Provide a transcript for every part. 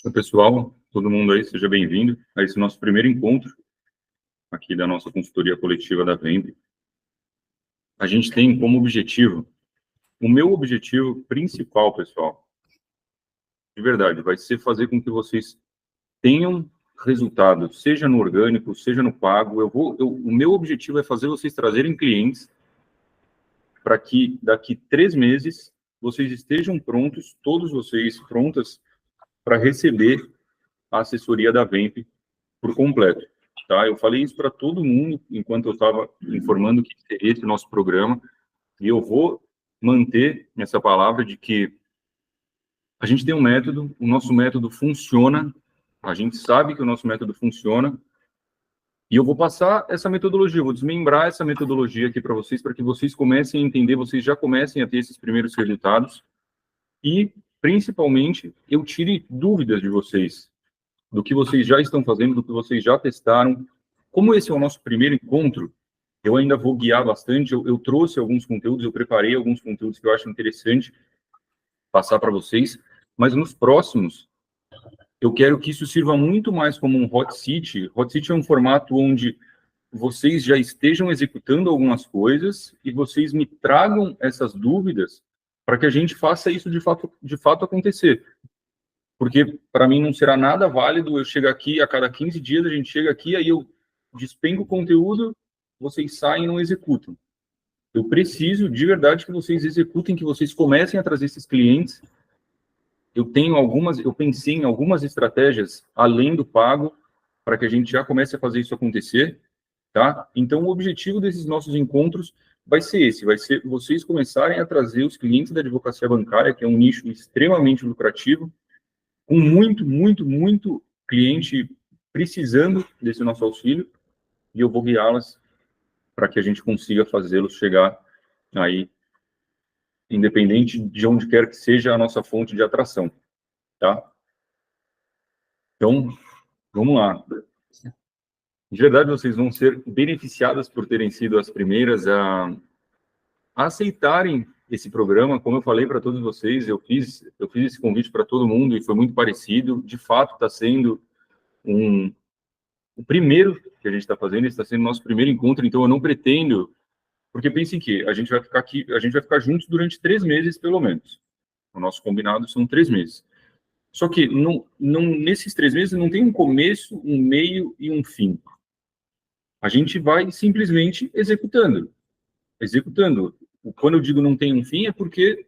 Oi, pessoal, todo mundo aí, seja bem-vindo a esse nosso primeiro encontro aqui da nossa consultoria coletiva da Vemb. A gente tem como objetivo, o meu objetivo principal, pessoal, de verdade, vai ser fazer com que vocês tenham resultado, seja no orgânico, seja no pago. O meu objetivo é fazer vocês trazerem clientes para que daqui 3 meses vocês estejam prontos, todos vocês prontas para receber a assessoria da Vemb por completo, tá? Eu falei isso para todo mundo enquanto eu estava informando que seria esse nosso programa, e eu vou manter essa palavra de que a gente tem um método, o nosso método funciona, a gente sabe que o nosso método funciona, e eu vou passar essa metodologia, eu vou desmembrar essa metodologia aqui para que vocês comecem a entender, vocês já comecem a ter esses primeiros resultados, e, principalmente, eu tire dúvidas de vocês, do que vocês já estão fazendo, do que vocês já testaram. Como esse é o nosso primeiro encontro, eu ainda vou guiar bastante. Eu trouxe alguns conteúdos, eu preparei alguns conteúdos que eu acho interessante passar para vocês, mas nos próximos, eu quero que isso sirva muito mais como um hot seat. Hot seat é um formato onde vocês já estejam executando algumas coisas e vocês me tragam essas dúvidas para que a gente faça isso de fato acontecer. Porque, para mim, não será nada válido eu chegar aqui, a cada 15 dias a gente chega aqui, aí eu despenco o conteúdo, vocês saem e não executam. Eu preciso, de verdade, que vocês executem, que vocês comecem a trazer esses clientes. Eu pensei em algumas estratégias além do pago, para que a gente já comece a fazer isso acontecer, tá? Então, o objetivo desses nossos encontros vai ser esse, vai ser vocês começarem a trazer os clientes da advocacia bancária, que é um nicho extremamente lucrativo, com muito cliente precisando desse nosso auxílio, e eu vou guiá-las para que a gente consiga fazê-los chegar aí, independente de onde quer que seja a nossa fonte de atração, tá? Então, vamos lá. De verdade, vocês vão ser beneficiadas por terem sido as primeiras a aceitarem esse programa. Como eu falei para todos vocês, eu fiz esse convite para todo mundo e foi muito parecido. De fato, está sendo o primeiro que a gente está fazendo, está sendo o nosso primeiro encontro, então eu não pretendo, porque pensem que a gente vai ficar aqui, a gente vai ficar juntos durante 3 meses, pelo menos. O nosso combinado são 3 meses. Só que nesses 3 meses não tem um começo, um meio e um fim. A gente vai simplesmente executando. Quando eu digo não tem um fim, é porque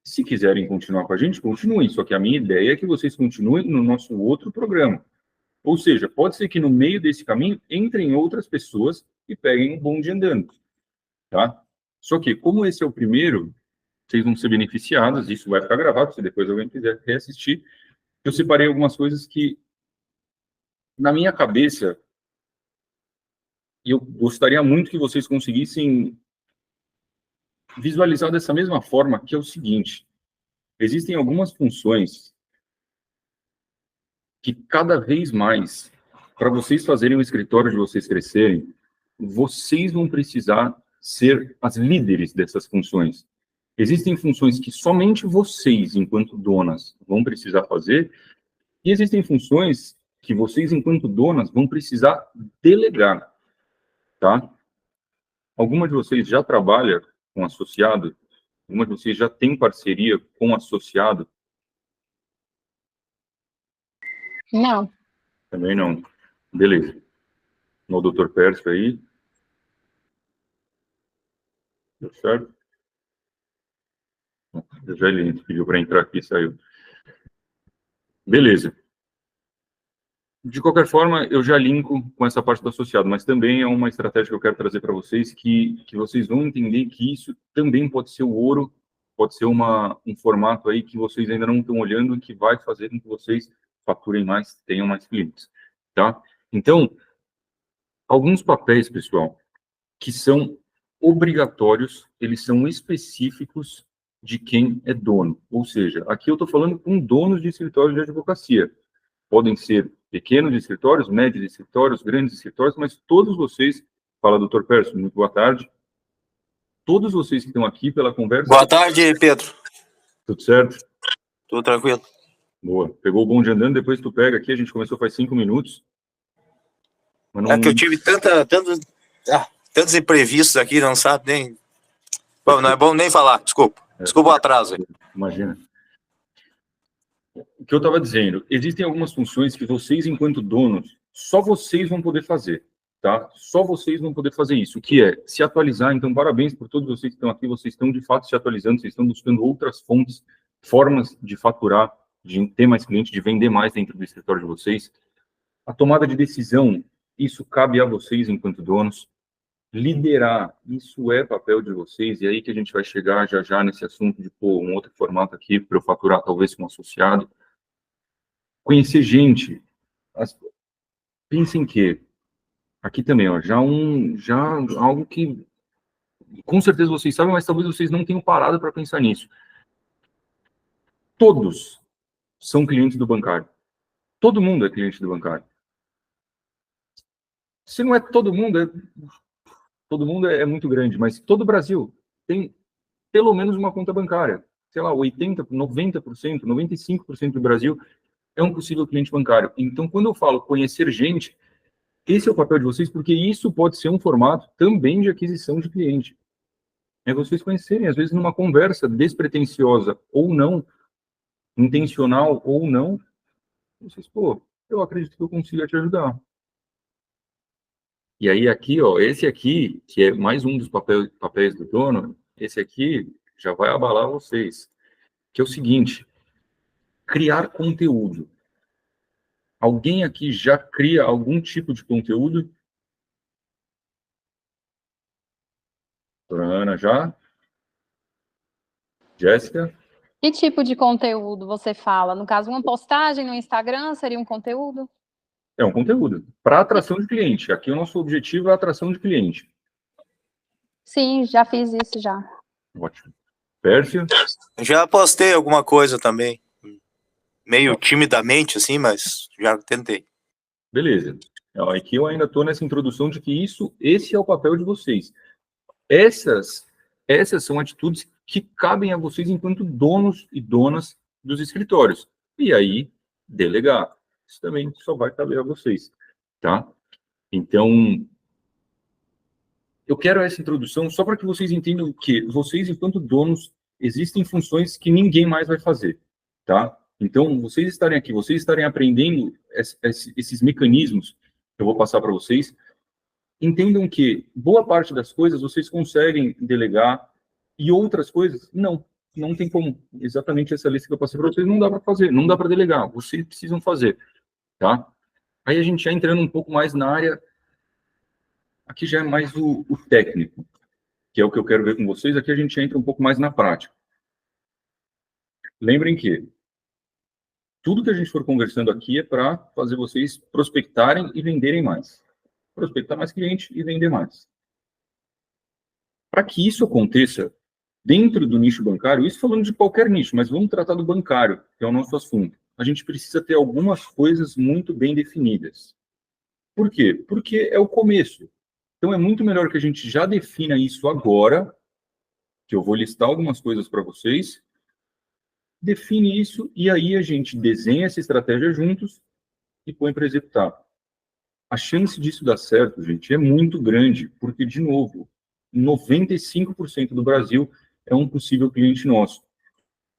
se quiserem continuar com a gente, continuem. Só que a minha ideia é que vocês continuem no nosso outro programa. Ou seja, pode ser que no meio desse caminho entrem outras pessoas e peguem um bonde andando, tá? Só que, como esse é o primeiro, vocês vão ser beneficiadas, isso vai ficar gravado, se depois alguém quiser reassistir. Eu separei algumas coisas que, na minha cabeça, e eu gostaria muito que vocês conseguissem visualizar dessa mesma forma, que é o seguinte: existem algumas funções que cada vez mais, para vocês fazerem o escritório de vocês crescerem, vocês vão precisar ser as líderes dessas funções. Existem funções que somente vocês, enquanto donas, vão precisar fazer, e existem funções que vocês, enquanto donas, vão precisar delegar, tá? Alguma de vocês já trabalha com associado? Alguma de vocês já tem parceria com associado? Não. Também não. Beleza. O doutor Pércio aí. Deu certo? Já ele pediu para entrar aqui e saiu. Beleza. De qualquer forma, eu já linko com essa parte do associado, mas também é uma estratégia que eu quero trazer para vocês, que vocês vão entender que isso também pode ser o ouro, pode ser um formato aí que vocês ainda não estão olhando e que vai fazer com que vocês faturem mais, tenham mais clientes, tá? Então, alguns papéis, pessoal, que são obrigatórios, eles são específicos de quem é dono. Ou seja, aqui eu estou falando com donos de escritórios de advocacia. Podem ser pequenos escritórios, médios escritórios, grandes escritórios, mas todos vocês, fala, doutor Pércio, muito boa tarde. Todos vocês que estão aqui pela conversa... Boa tarde, Pedro. Tudo certo? Tudo tranquilo. Boa. Pegou o bonde andando, depois tu pega aqui, a gente começou faz 5 minutos. Mas não... É que eu tive tantos imprevistos aqui, não sabe nem... Bom, não é bom nem falar, desculpa. Desculpa o atraso aí. Imagina. O que eu estava dizendo, existem algumas funções que vocês, enquanto donos, só vocês vão poder fazer, tá? Só vocês vão poder fazer isso, que é se atualizar. Então, parabéns por todos vocês que estão aqui, vocês estão, de fato, se atualizando, vocês estão buscando outras fontes, formas de faturar, de ter mais clientes, de vender mais dentro do escritório de vocês. A tomada de decisão, isso cabe a vocês, enquanto donos. Liderar, isso é papel de vocês, e aí que a gente vai chegar já já nesse assunto de, um outro formato aqui para eu faturar, talvez, com um associado. Conhecer gente. Pensem que, aqui também, ó, já algo que, com certeza vocês sabem, mas talvez vocês não tenham parado para pensar nisso. Todos são clientes do bancário. Todo mundo é cliente do bancário. Se não é todo mundo é muito grande, mas todo o Brasil tem pelo menos uma conta bancária. Sei lá, 80%, 90%, 95% do Brasil é um possível cliente bancário. Então, quando eu falo conhecer gente, esse é o papel de vocês, porque isso pode ser um formato também de aquisição de cliente. É vocês conhecerem, às vezes, numa conversa despretensiosa ou não, intencional ou não, vocês, eu acredito que eu consiga te ajudar. E aí, aqui, ó, esse aqui, que é mais um dos papéis do dono, esse aqui já vai abalar vocês, que é o seguinte: criar conteúdo. Alguém aqui já cria algum tipo de conteúdo? Ana, já? Jéssica? Que tipo de conteúdo você fala? No caso, uma postagem no Instagram seria um conteúdo? É um conteúdo para atração de cliente. Aqui o nosso objetivo é a atração de cliente. Sim, já fiz isso já. Ótimo. Pércio? Já postei alguma coisa também. Meio timidamente, assim, mas já tentei. Beleza. Aqui eu ainda estou nessa introdução de que esse é o papel de vocês. Essas são atitudes que cabem a vocês enquanto donos e donas dos escritórios. E aí, delegar. Isso também só vai caber a vocês, tá? Então, eu quero essa introdução só para que vocês entendam que vocês, enquanto donos, existem funções que ninguém mais vai fazer, tá? Então, vocês estarem aqui, vocês estarem aprendendo esses mecanismos que eu vou passar para vocês, entendam que boa parte das coisas vocês conseguem delegar e outras coisas, não tem como. Exatamente essa lista que eu passei para vocês, não dá para fazer, não dá para delegar, vocês precisam fazer, tá? Aí a gente já entrando um pouco mais na área, aqui já é mais o técnico, que é o que eu quero ver com vocês, aqui a gente entra um pouco mais na prática. Lembrem que tudo que a gente for conversando aqui é para fazer vocês prospectarem e venderem mais. Prospectar mais cliente e vender mais. Para que isso aconteça dentro do nicho bancário, isso falando de qualquer nicho, mas vamos tratar do bancário, que é o nosso assunto. A gente precisa ter algumas coisas muito bem definidas. Por quê? Porque é o começo. Então, é muito melhor que a gente já defina isso agora, que eu vou listar algumas coisas para vocês, define isso e aí a gente desenha essa estratégia juntos e põe para executar. A chance disso dar certo, gente, é muito grande, porque, de novo, 95% do Brasil é um possível cliente nosso.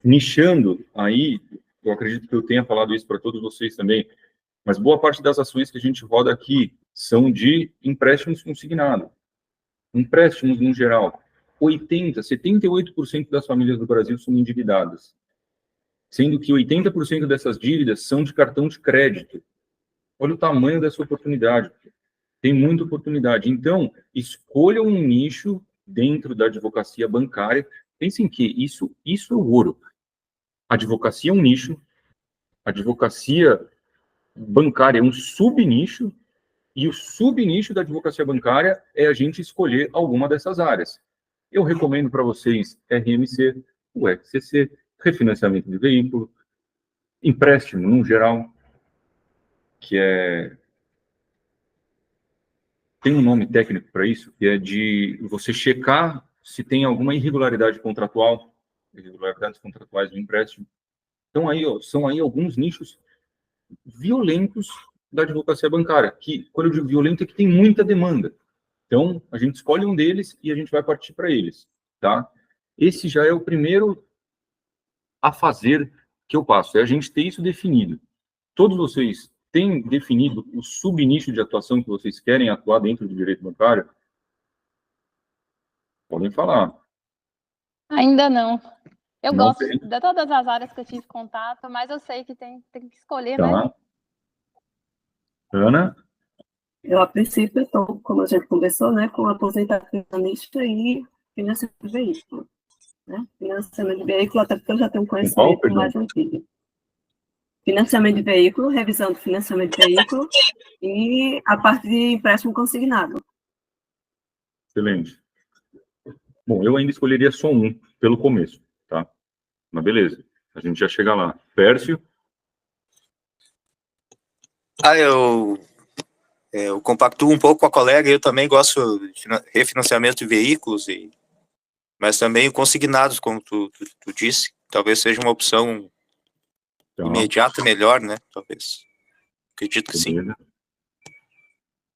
Nichando aí, eu acredito que eu tenha falado isso para todos vocês também, mas boa parte das ações que a gente roda aqui são de empréstimos consignados. Empréstimos, no geral, 78% das famílias do Brasil são endividadas, sendo que 80% dessas dívidas são de cartão de crédito. Olha o tamanho dessa oportunidade. Tem muita oportunidade. Então, escolham um nicho dentro da advocacia bancária. Pensem que isso é o ouro. A advocacia é um nicho, a advocacia bancária é um subnicho, e o subnicho da advocacia bancária é a gente escolher alguma dessas áreas. Eu recomendo para vocês RMC, o FCC, refinanciamento de veículo, empréstimo, no geral, que tem um nome técnico para isso, que é de você checar se tem alguma irregularidade contratual, irregularidades contratuais do empréstimo. Então, aí, ó, são aí alguns nichos violentos da advocacia bancária, que, quando eu digo violento, é que tem muita demanda. Então, a gente escolhe um deles e a gente vai partir para eles, tá? Esse já é o primeiro a fazer que eu passo, é a gente ter isso definido. Todos vocês têm definido o subnicho de atuação que vocês querem atuar dentro do direito bancário? Podem falar. Ainda não. Eu Não gosto tem. de todas as áreas que eu tive contato, mas eu sei que tem que escolher, né? Tá. Ana? Eu, a princípio, estou, como a gente conversou, né, com aposentadoria e financiamento de veículo. Né? Financiamento de veículo, até porque eu já tenho um qual, conhecimento perdão? mais antigo. Financiamento de veículo, revisão do financiamento de veículo e a parte de empréstimo consignado. Excelente. Bom, eu ainda escolheria só um pelo começo, tá? Mas beleza, a gente já chega lá. Pércio? Eu compactuo um pouco com a colega, eu também gosto de refinanciamento de veículos, mas também consignados, como tu disse, talvez seja uma opção Tá. imediata melhor, né? Talvez. Acredito que sim. Beleza.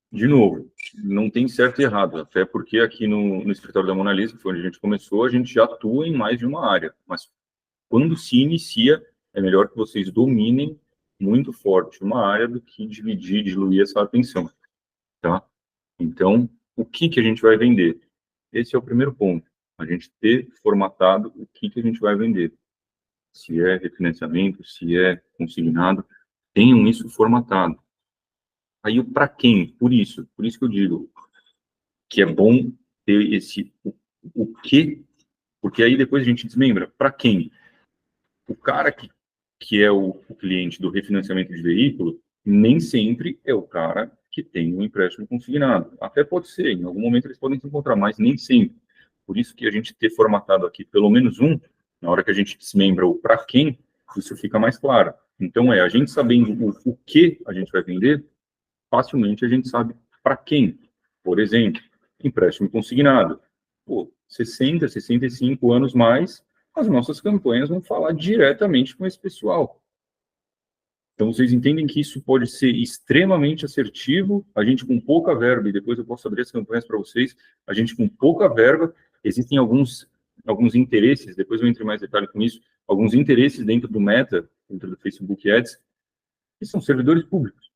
De novo, não tem certo e errado, até porque aqui no escritório da Mona Lisa, que foi onde a gente começou, a gente já atua em mais de uma área, mas quando se inicia, é melhor que vocês dominem muito forte uma área do que diluir essa atenção, tá? Então, o que a gente vai vender? Esse é o primeiro ponto, a gente ter formatado o que a gente vai vender. Se é refinanciamento, se é consignado, tenham isso formatado. Aí o para quem? Por isso que eu digo que é bom ter esse o que, porque aí depois a gente desmembra. Para quem? O cara que é o cliente do refinanciamento de veículo, nem sempre é o cara que tem um empréstimo consignado. Até pode ser, em algum momento eles podem se encontrar, mas nem sempre. Por isso que a gente ter formatado aqui pelo menos um, na hora que a gente desmembra o para quem, isso fica mais claro. Então, a gente sabendo o que a gente vai vender, facilmente a gente sabe para quem. Por exemplo, empréstimo consignado. Pô, 60, 65 anos mais, as nossas campanhas vão falar diretamente com esse pessoal. Então, vocês entendem que isso pode ser extremamente assertivo, a gente com pouca verba, e depois eu posso abrir as campanhas para vocês, a gente com pouca verba, existem alguns interesses, depois eu entro em mais detalhe com isso, alguns interesses dentro do Meta, dentro do Facebook Ads, que são servidores públicos.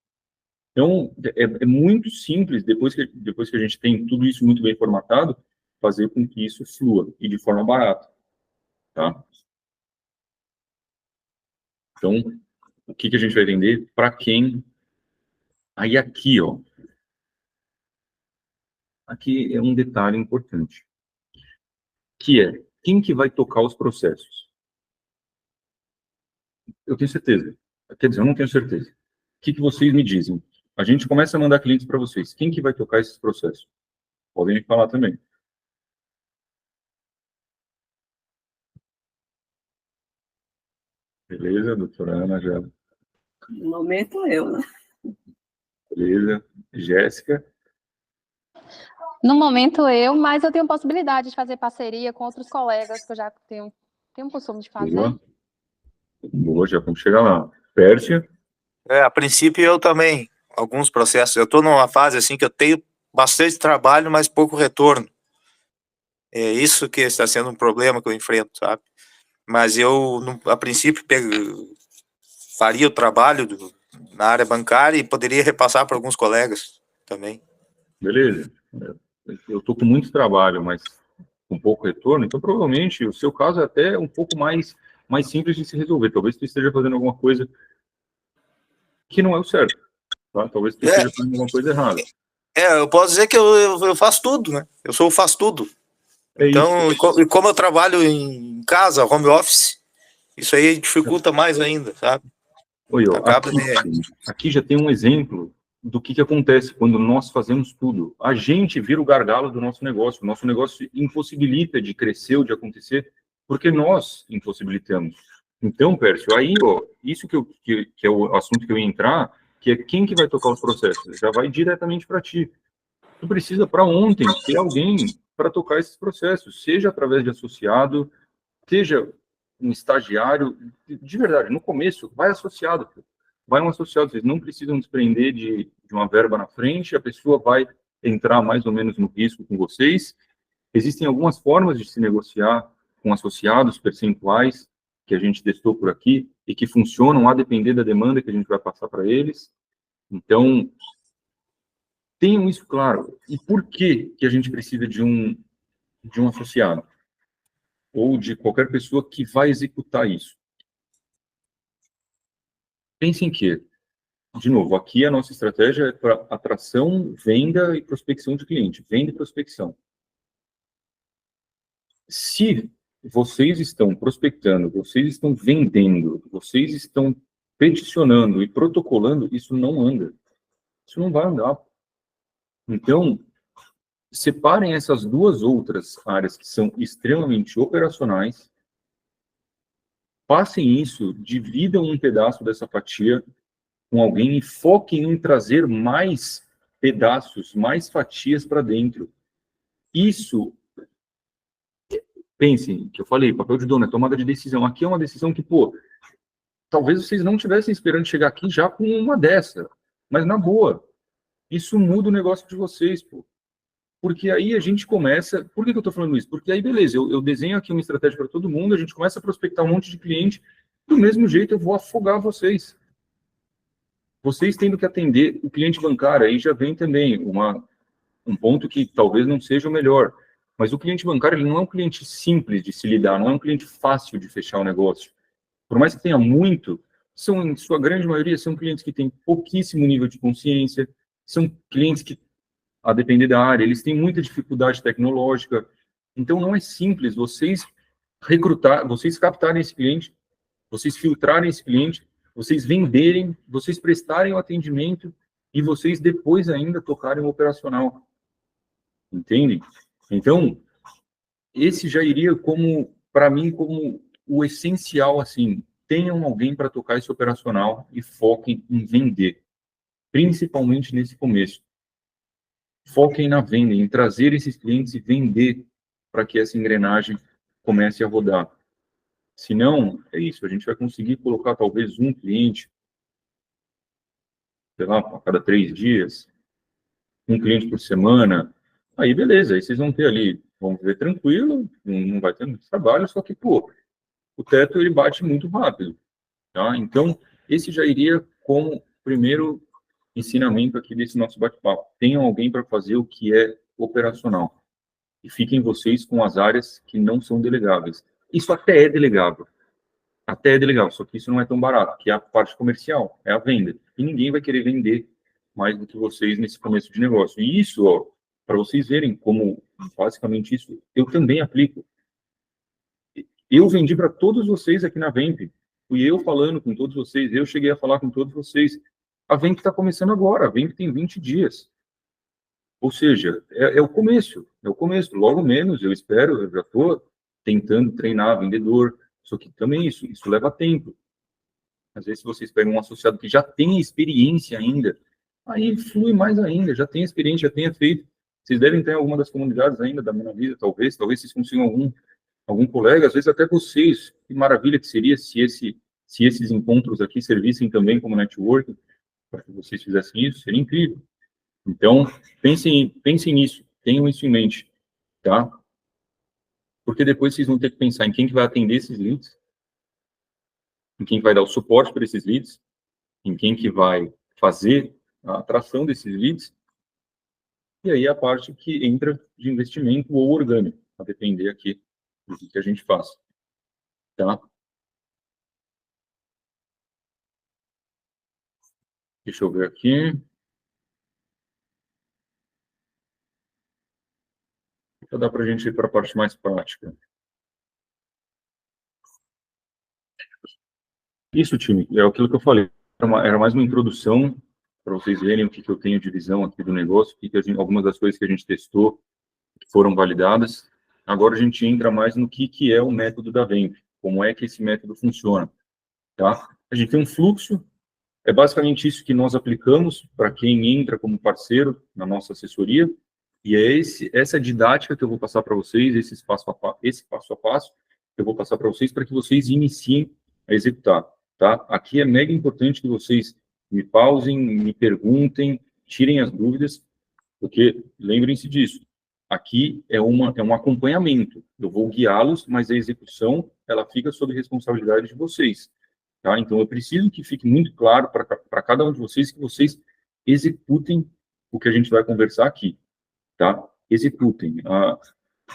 Então, é muito simples, depois que a gente tem tudo isso muito bem formatado, fazer com que isso flua, e de forma barata, tá? Então, o que a gente vai vender, para quem? Aí aqui, ó, aqui é um detalhe importante, que é, quem que vai tocar os processos? Eu tenho certeza, quer dizer, eu não tenho certeza. O que vocês me dizem? A gente começa a mandar clientes para vocês, quem que vai tocar esses processos? Podem me falar também. Beleza, doutora Ana, já. No momento, eu, né? Beleza. Jéssica? No momento mas eu tenho possibilidade de fazer parceria com outros colegas que eu já tenho um costume de fazer. Boa. Boa, já vamos chegar lá. Pérsia? A princípio eu também, alguns processos, eu estou numa fase assim que eu tenho bastante trabalho, mas pouco retorno. É isso que está sendo um problema que eu enfrento, sabe? Mas eu, a princípio, faria o trabalho na área bancária e poderia repassar para alguns colegas também. Beleza. Eu estou com muito trabalho, mas com pouco retorno, então provavelmente o seu caso é até um pouco mais simples de se resolver. Talvez você esteja fazendo alguma coisa que não é o certo, tá? Talvez você esteja fazendo alguma coisa errada. Eu posso dizer que eu faço tudo, né? Eu sou o faz tudo. Então, e como eu trabalho em casa, home office, isso aí dificulta mais ainda, sabe? Oi, ó, aqui já tem um exemplo do que acontece quando nós fazemos tudo. A gente vira o gargalo do nosso negócio. O nosso negócio impossibilita de crescer ou de acontecer, porque nós impossibilitamos. Então, Pércio, aí, ó, isso que é o assunto que eu ia entrar, que é quem que vai tocar os processos? Já vai diretamente para ti. Tu precisa, para ontem, ter alguém para tocar esses processos, seja através de associado, seja um estagiário, de verdade, no começo, vai associado, pô. Vai um associado, vocês não precisam desprender de uma verba na frente, a pessoa vai entrar mais ou menos no risco com vocês. Existem algumas formas de se negociar com associados, percentuais, que a gente testou por aqui, e que funcionam a depender da demanda que a gente vai passar para eles. Então, tenham isso claro. E por que a gente precisa de um associado? Ou de qualquer pessoa que vai executar isso? Pensem que, de novo, aqui a nossa estratégia é para atração, venda e prospecção de cliente. Venda e prospecção. Se vocês estão prospectando, vocês estão vendendo, vocês estão peticionando e protocolando, isso não anda. Isso não vai andar. Então, separem essas duas outras áreas que são extremamente operacionais, passem isso, dividam um pedaço dessa fatia com alguém e foquem em trazer mais pedaços, mais fatias para dentro. Isso, pensem, que eu falei, papel de dono, é tomada de decisão. Aqui é uma decisão que, pô, talvez vocês não estivessem esperando chegar aqui já com uma dessa, mas na boa, isso muda o negócio de vocês, pô. Porque aí a gente começa... Por que eu estou falando isso? Porque aí, beleza, eu desenho aqui uma estratégia para todo mundo, a gente começa a prospectar um monte de cliente, do mesmo jeito eu vou afogar vocês. Vocês tendo que atender o cliente bancário, aí já vem também um ponto que talvez não seja o melhor. Mas o cliente bancário, ele não é um cliente simples de se lidar, não é um cliente fácil de fechar o negócio. Por mais que tenha muito, em sua grande maioria, são clientes que têm pouquíssimo nível de consciência, são clientes que, a depender da área, eles têm muita dificuldade tecnológica. Então, não é simples vocês captarem esse cliente, vocês filtrarem esse cliente, vocês venderem, vocês prestarem o atendimento e vocês depois ainda tocarem o operacional. Entendem? Então, esse já iria para mim, como o essencial, assim, tenham alguém para tocar esse operacional e foquem em vender, principalmente nesse começo. Foquem na venda, em trazer esses clientes e vender para que essa engrenagem comece a rodar. Se não, é isso, a gente vai conseguir colocar talvez um cliente, sei lá, a cada 3 dias, um cliente por semana, aí beleza, aí vocês vão ter ali, vão viver tranquilo, não vai ter muito trabalho, só que, pô, o teto ele bate muito rápido, tá? Então, esse já iria como primeiro ensinamento aqui desse nosso bate-papo. Tenham alguém para fazer o que é operacional. E fiquem vocês com as áreas que não são delegáveis. Isso até é delegável. Até é delegável, só que isso não é tão barato, que é a parte comercial, é a venda. E ninguém vai querer vender mais do que vocês nesse começo de negócio. E isso, ó, para vocês verem como, basicamente isso, eu também aplico. Eu vendi para todos vocês aqui na Vemp. Fui eu falando com todos vocês, eu cheguei a falar com todos vocês. A Vemp está começando agora, a Vemp tem 20 dias. Ou seja, é o começo, é o começo. Logo menos, eu espero, eu já estou tentando treinar vendedor, só que também isso leva tempo. Às vezes, se vocês pegam um associado que já tem experiência ainda, aí flui mais ainda, já tem experiência, já tenha feito. Vocês devem ter em alguma das comunidades ainda da minha vida, talvez vocês consigam algum colega, às vezes até vocês. Que maravilha que seria se esses encontros aqui servissem também como networking, para que vocês fizessem isso, seria incrível. Então, pensem nisso, tenham isso em mente, tá? Porque depois vocês vão ter que pensar em quem que vai atender esses leads, em quem vai dar o suporte para esses leads, em quem que vai fazer a atração desses leads, e aí a parte que entra de investimento ou orgânico, a depender aqui do que a gente faz, tá? Deixa eu ver aqui. Já dá para a gente ir para a parte mais prática. Isso, time, é aquilo que eu falei. Era mais uma introdução para vocês verem o que eu tenho de visão aqui do negócio, algumas das coisas que a gente testou que foram validadas. Agora a gente entra mais no que é o método da Vemp, como é que esse método funciona, tá? A gente tem um fluxo, é basicamente isso que nós aplicamos para quem entra como parceiro na nossa assessoria, e é essa didática que eu vou passar para vocês, esse passo a passo, eu vou passar para vocês para que vocês iniciem a executar, tá? Aqui é mega importante que vocês me pausem, me perguntem, tirem as dúvidas, porque lembrem-se disso. Aqui é um acompanhamento. Eu vou guiá-los, mas a execução, ela fica sob responsabilidade de vocês, tá? Então, eu preciso que fique muito claro para cada um de vocês que vocês executem o que a gente vai conversar aqui, tá? Executem.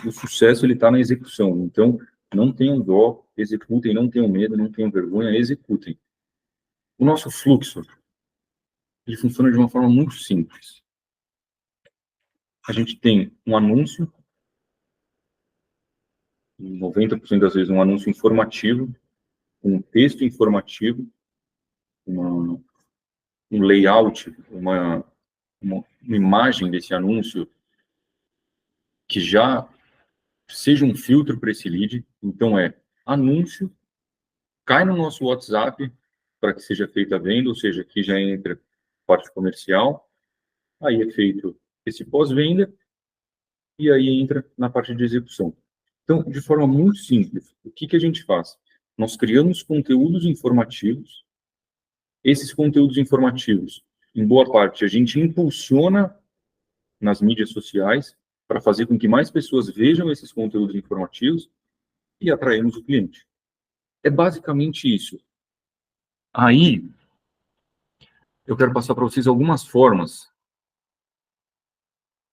O sucesso, ele está na execução. Então, não tenham dó, executem, não tenham medo, não tenham vergonha, executem. O nosso fluxo, ele funciona de uma forma muito simples. A gente tem um anúncio, 90% das vezes um anúncio informativo, um texto informativo, um layout, uma imagem desse anúncio que já seja um filtro para esse lead. Então, anúncio, cai no nosso WhatsApp para que seja feita a venda, ou seja, aqui já entra parte comercial, aí é feito esse pós-venda, e aí entra na parte de execução. Então, de forma muito simples, o que a gente faz? Nós criamos conteúdos informativos. Esses conteúdos informativos, em boa parte, a gente impulsiona nas mídias sociais para fazer com que mais pessoas vejam esses conteúdos informativos e atrairmos o cliente. É basicamente isso. Aí, eu quero passar para vocês algumas formas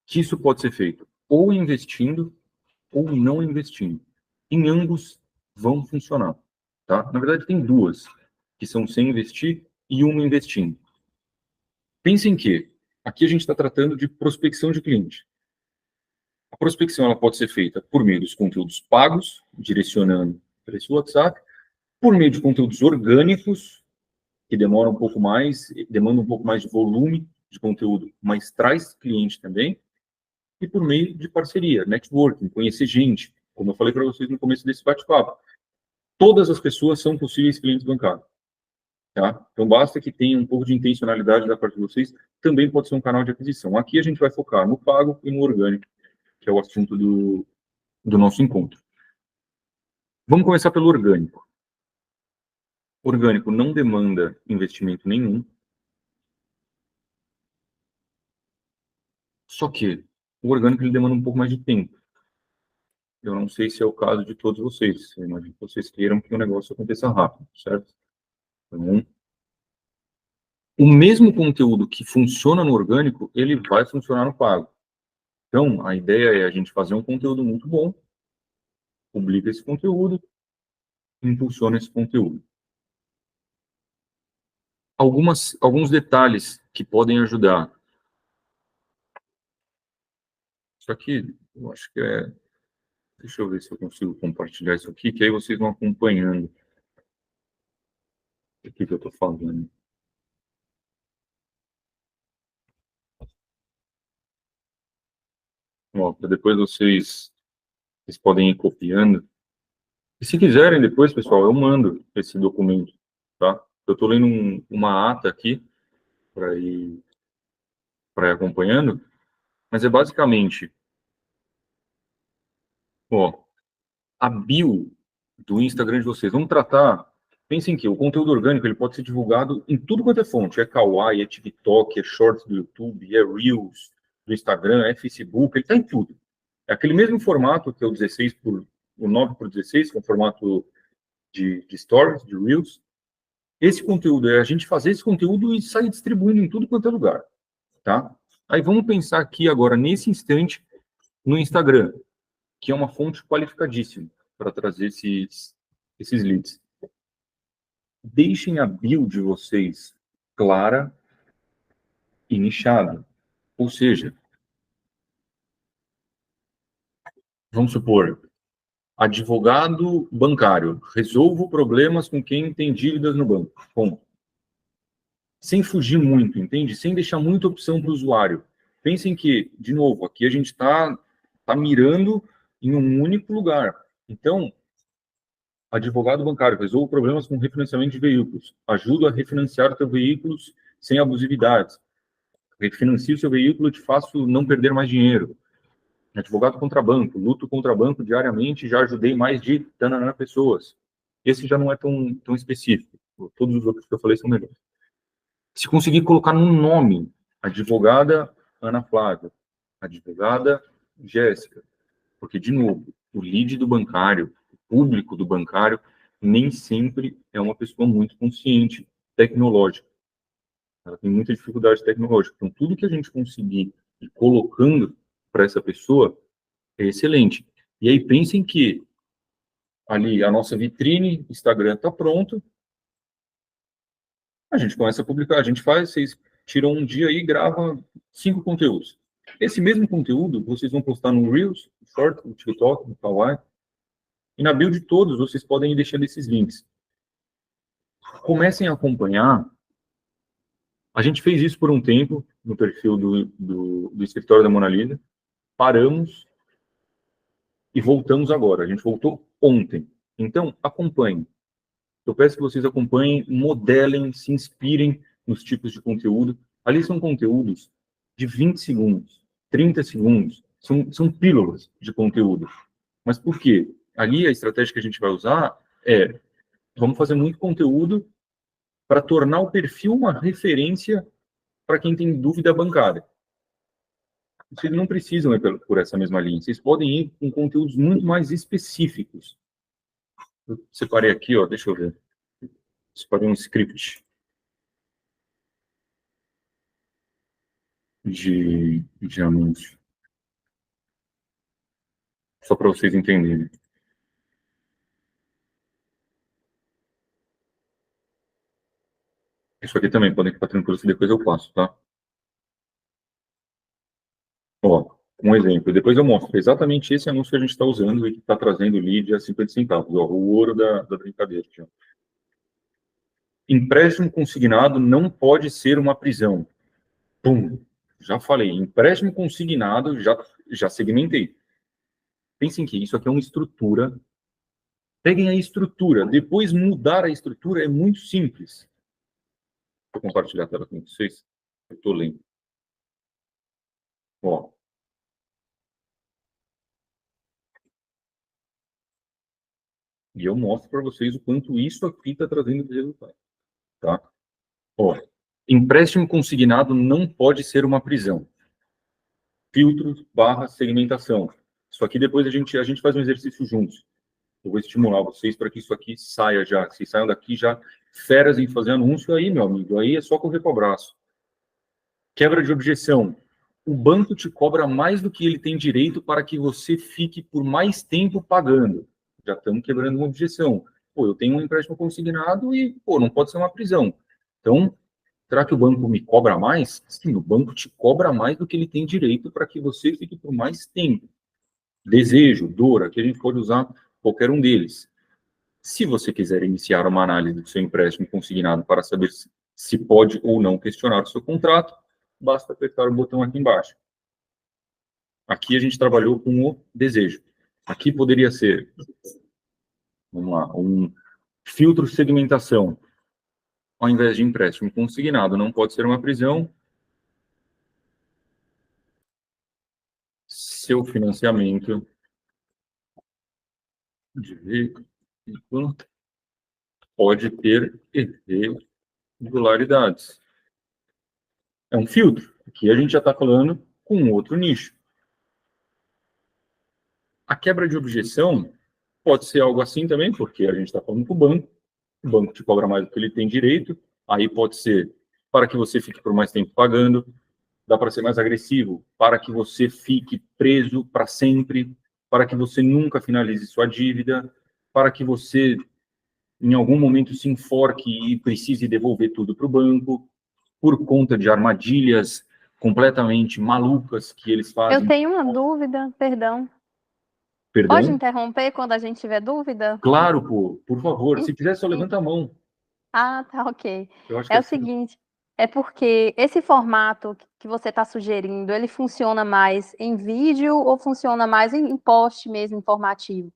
que isso pode ser feito, ou investindo, ou não investindo. Em ambos vão funcionar, tá? Na verdade, tem duas, que são sem investir e uma investindo. Pensem que aqui a gente está tratando de prospecção de cliente. A prospecção, ela pode ser feita por meio dos conteúdos pagos, direcionando para esse WhatsApp, por meio de conteúdos orgânicos, que demoram um pouco mais, demandam um pouco mais de volume de conteúdo, mas traz cliente também, e por meio de parceria, networking, conhecer gente, como eu falei para vocês no começo desse bate-papo. Todas as pessoas são possíveis clientes bancários, tá? Então, basta que tenha um pouco de intencionalidade da parte de vocês, também pode ser um canal de aquisição. Aqui a gente vai focar no pago e no orgânico, que é o assunto do nosso encontro. Vamos começar pelo orgânico. Orgânico não demanda investimento nenhum, só que o orgânico ele demanda um pouco mais de tempo. Eu não sei se é o caso de todos vocês. Eu imagino que vocês queiram que o negócio aconteça rápido, certo? Então, o mesmo conteúdo que funciona no orgânico, ele vai funcionar no pago. Então, a ideia é a gente fazer um conteúdo muito bom, publica esse conteúdo, impulsiona esse conteúdo. Alguns detalhes que podem ajudar. Isso aqui, eu acho que é... Deixa eu ver se eu consigo compartilhar isso aqui, que aí vocês vão acompanhando o que eu estou falando. Ó, depois vocês podem ir copiando. E se quiserem depois, pessoal, eu mando esse documento, tá? Eu estou lendo uma ata aqui para ir acompanhando, mas é basicamente, ó, a bio do Instagram de vocês. Vamos tratar, pensem que o conteúdo orgânico ele pode ser divulgado em tudo quanto é fonte. É Kawaii, é TikTok, é Shorts do YouTube, é Reels do Instagram, é Facebook, ele está em tudo. É aquele mesmo formato que é o 9x16, que é o formato de Stories, de Reels. Esse conteúdo é a gente fazer esse conteúdo e sair distribuindo em tudo quanto é lugar, tá? Aí vamos pensar aqui agora, nesse instante, no Instagram, que é uma fonte qualificadíssima para trazer esses leads. Deixem a bio de vocês clara e nichada. Ou seja, vamos supor, advogado bancário, resolvo problemas com quem tem dívidas no banco. Bom, sem fugir muito, entende? Sem deixar muita opção para o usuário. Pensem que, de novo, aqui a gente está mirando em um único lugar. Então, advogado bancário, resolve problemas com refinanciamento de veículos, ajuda a refinanciar seus veículos sem abusividades, refinancie o seu veículo, te faço não perder mais dinheiro. Advogado contra banco, luto contra banco diariamente, já ajudei mais de tananã pessoas. Esse já não é tão específico. Todos os outros que eu falei são melhores. Se conseguir colocar num nome, advogada Ana Flávia, advogada Jéssica, porque, de novo, o lead do bancário, o público do bancário, nem sempre é uma pessoa muito consciente, tecnológica. Ela tem muita dificuldade tecnológica. Então, tudo que a gente conseguir ir colocando para essa pessoa é excelente. E aí, pensem que ali a nossa vitrine, Instagram está pronto, a gente começa a publicar, a gente faz, vocês tiram um dia aí e gravam 5 conteúdos. Esse mesmo conteúdo, vocês vão postar no Reels, no Short, no TikTok, no Kawaii, e na bio de todos, vocês podem ir deixando esses links. Comecem a acompanhar. A gente fez isso por um tempo, no perfil do escritório da Mona Lisa, paramos e voltamos agora. A gente voltou ontem. Então, acompanhem. Eu peço que vocês acompanhem, modelem, se inspirem nos tipos de conteúdo. Ali são conteúdos de 20 segundos, 30 segundos. São pílulas de conteúdo. Mas por quê? Ali a estratégia que a gente vai usar é, vamos fazer muito conteúdo para tornar o perfil uma referência para quem tem dúvida bancária. Vocês não precisam ir por essa mesma linha. Vocês podem ir com conteúdos muito mais específicos. Eu separei aqui, ó, deixa eu ver. Separei um script de anúncio. Só para vocês entenderem. Isso aqui também podem ficar tranquilos que depois eu passo, tá? Ó, um exemplo. Depois eu mostro exatamente esse anúncio que a gente está usando e que está trazendo lead a 50 centavos. Ó, o ouro da brincadeira. Aqui, ó. Empréstimo consignado não pode ser uma prisão. Pum! Já falei. Empréstimo consignado, já segmentei. Pensem que isso aqui é uma estrutura. Peguem a estrutura. Depois mudar a estrutura é muito simples. Vou compartilhar a tela com vocês. Eu estou lendo. Ó. E eu mostro para vocês o quanto isso aqui está trazendo de resultado. Tá? Ó. Empréstimo consignado não pode ser uma prisão. Filtros / segmentação. Isso aqui depois a gente faz um exercício juntos. Eu vou estimular vocês para que isso aqui saia já. Que vocês saiam daqui já feras em fazer anúncio aí, meu amigo. Aí é só correr para o braço. Quebra de objeção. O banco te cobra mais do que ele tem direito para que você fique por mais tempo pagando. Já estamos quebrando uma objeção. Pô, eu tenho um empréstimo consignado e, pô, não pode ser uma prisão. Então, será que o banco me cobra mais? Sim, o banco te cobra mais do que ele tem direito para que você fique por mais tempo. Desejo, dor, aqui a gente pode usar qualquer um deles. Se você quiser iniciar uma análise do seu empréstimo consignado para saber se pode ou não questionar o seu contrato, basta apertar o botão aqui embaixo. Aqui a gente trabalhou com o desejo. Aqui poderia ser, vamos lá, um filtro segmentação. Ao invés de empréstimo consignado, não pode ser uma prisão. Seu financiamento de veículo pode ter irregularidades. É um filtro. Aqui a gente já está falando com outro nicho. A quebra de objeção pode ser algo assim também, porque a gente está falando com o banco te cobra mais do que ele tem direito, aí pode ser para que você fique por mais tempo pagando, dá para ser mais agressivo, para que você fique preso para sempre, para que você nunca finalize sua dívida, para que você, em algum momento, se enforque e precise devolver tudo para o banco, por conta de armadilhas completamente malucas que eles fazem. Eu tenho uma dúvida, perdão. Perdão? Pode interromper quando a gente tiver dúvida? Claro, pô, por favor. Se quiser, só levanta a mão. Ah, tá, ok. Eu acho que É o assim, seguinte, é porque esse formato que você está sugerindo, ele funciona mais em vídeo ou funciona mais em post mesmo, informativo?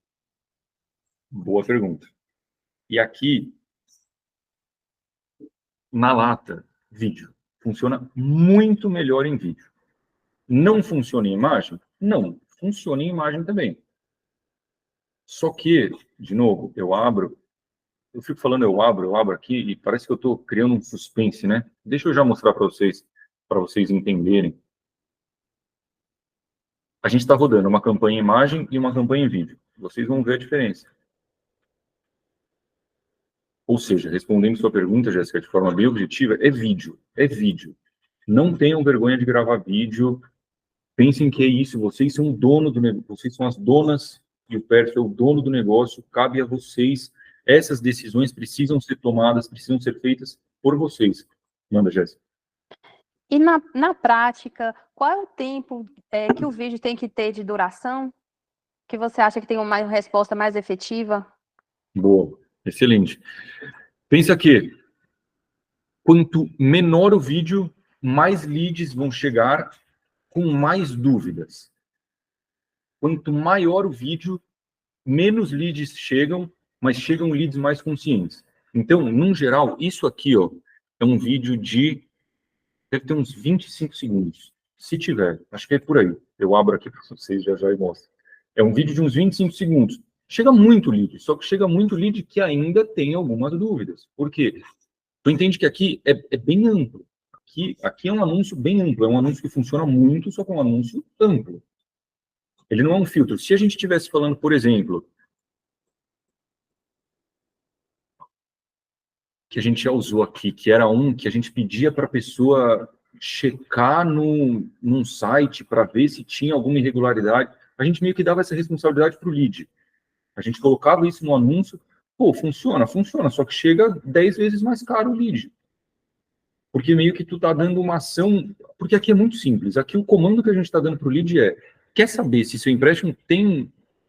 boa pergunta. E aqui, na lata, vídeo. Funciona muito melhor em vídeo. Não funciona em imagem? Não. funciona em imagem também. Só que, de novo, eu fico falando eu abro aqui, e parece que eu estou criando um suspense, né? Deixa eu já mostrar para vocês entenderem. A gente está rodando uma campanha em imagem e uma campanha em vídeo. Vocês vão ver a diferença. Ou seja, respondendo sua pergunta, Jéssica, de forma bem objetiva, é vídeo. É vídeo. Não tenham vergonha de gravar vídeo. Pensem que é isso. Vocês são o dono do negócio. Vocês são as donas e o Perfil é o dono do negócio. Cabe a vocês. Essas decisões precisam ser tomadas, precisam ser feitas por vocês. Manda, Jéssica. E na prática, qual é o tempo que o vídeo tem que ter de duração? Que você acha que tem uma resposta mais efetiva? Boa. Excelente. Pensa que quanto menor o vídeo, mais leads vão chegar com mais dúvidas. Quanto maior o vídeo, menos leads chegam, mas chegam leads mais conscientes. Então, num geral, isso aqui, ó, é um vídeo deve ter uns 25 segundos. Se tiver, acho que é por aí. Eu abro aqui para vocês já e mostro. É um vídeo de uns 25 segundos. Chega muito lead, só que chega muito lead que ainda tem algumas dúvidas. Por quê? Tu entende que aqui é bem amplo. Aqui é um anúncio bem amplo, é um anúncio que funciona muito, só que é um anúncio amplo. Ele não é um filtro. Se a gente estivesse falando, por exemplo, que a gente já usou aqui, que era um que a gente pedia para a pessoa checar num site para ver se tinha alguma irregularidade, a gente meio que dava essa responsabilidade para o lead. A gente colocava isso no anúncio, pô, funciona, só que chega 10 vezes mais caro o lead. Porque meio que tu tá dando uma ação, porque aqui é muito simples, aqui o comando que a gente está dando para o lead quer saber se seu empréstimo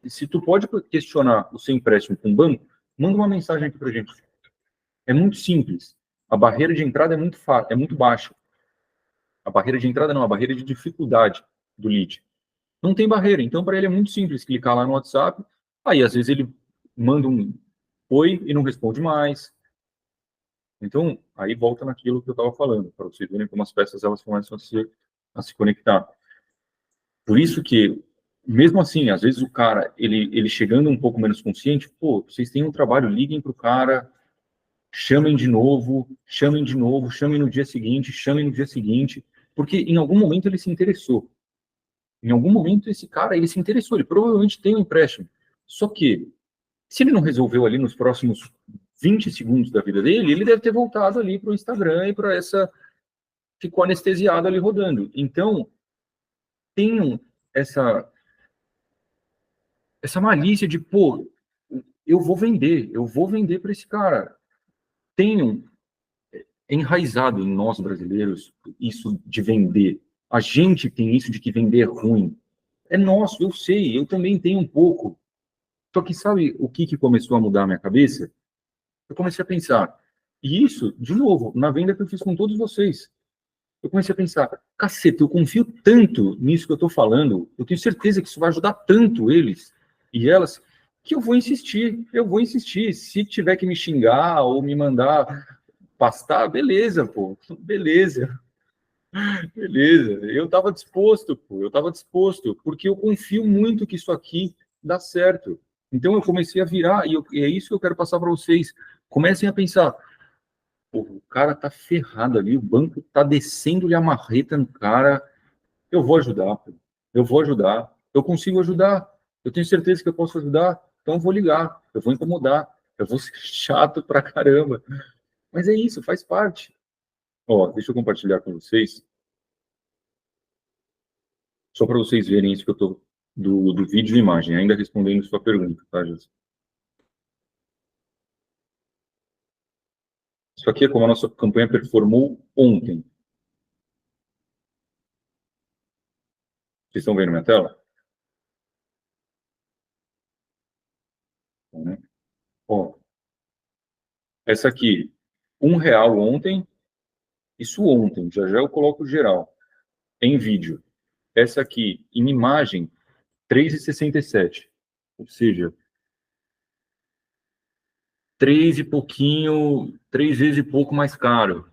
se tu pode questionar o seu empréstimo com o banco, manda uma mensagem aqui para a gente. É muito simples. A barreira de entrada é muito baixa. A barreira de entrada não, a barreira de dificuldade do lead. Não tem barreira, então para ele é muito simples clicar lá no WhatsApp, aí às vezes ele manda um oi e não responde mais. Então, aí volta naquilo que eu estava falando, para vocês verem como as peças elas começam a se conectar. Por isso que, mesmo assim, às vezes o cara, ele chegando um pouco menos consciente, pô, vocês têm um trabalho, liguem para o cara, chamem no dia seguinte, porque em algum momento ele se interessou. Em algum momento esse cara, ele se interessou, ele provavelmente tem um empréstimo. Só que, se ele não resolveu ali nos próximos 20 segundos da vida dele, ele deve ter voltado ali para o Instagram e para ficou anestesiado ali rodando. Então, tenham essa malícia de, pô, eu vou vender para esse cara. Tenham enraizado em nós brasileiros isso de vender. A gente tem isso de que vender é ruim. É nosso, eu sei, eu também tenho um pouco. Só que sabe o que começou a mudar a minha cabeça? Eu comecei a pensar, e isso, de novo, na venda que eu fiz com todos vocês. Eu comecei a pensar, caceta, eu confio tanto nisso que eu estou falando, eu tenho certeza que isso vai ajudar tanto eles e elas, que eu vou insistir. Se tiver que me xingar ou me mandar pastar, beleza, pô, beleza. Eu estava disposto, porque eu confio muito que isso aqui dá certo. Então eu comecei a virar, e é isso que eu quero passar para vocês. Comecem a pensar, pô, o cara tá ferrado ali, o banco tá descendo-lhe a marreta no cara, eu vou ajudar, pô. Eu consigo ajudar, eu tenho certeza que eu posso ajudar, então eu vou ligar, eu vou incomodar, eu vou ser chato pra caramba. Mas é isso, faz parte. Ó, deixa eu compartilhar com vocês, só para vocês verem isso que eu tô do vídeo e imagem, ainda respondendo sua pergunta, tá, Jesus? Isso aqui é como a nossa campanha performou ontem. Vocês estão vendo minha tela? Né? Ó, essa aqui, R$1 ontem, isso ontem, já eu coloco geral, em vídeo. Essa aqui, em imagem, 3,67. Ou seja, 3 vezes e pouco mais caro.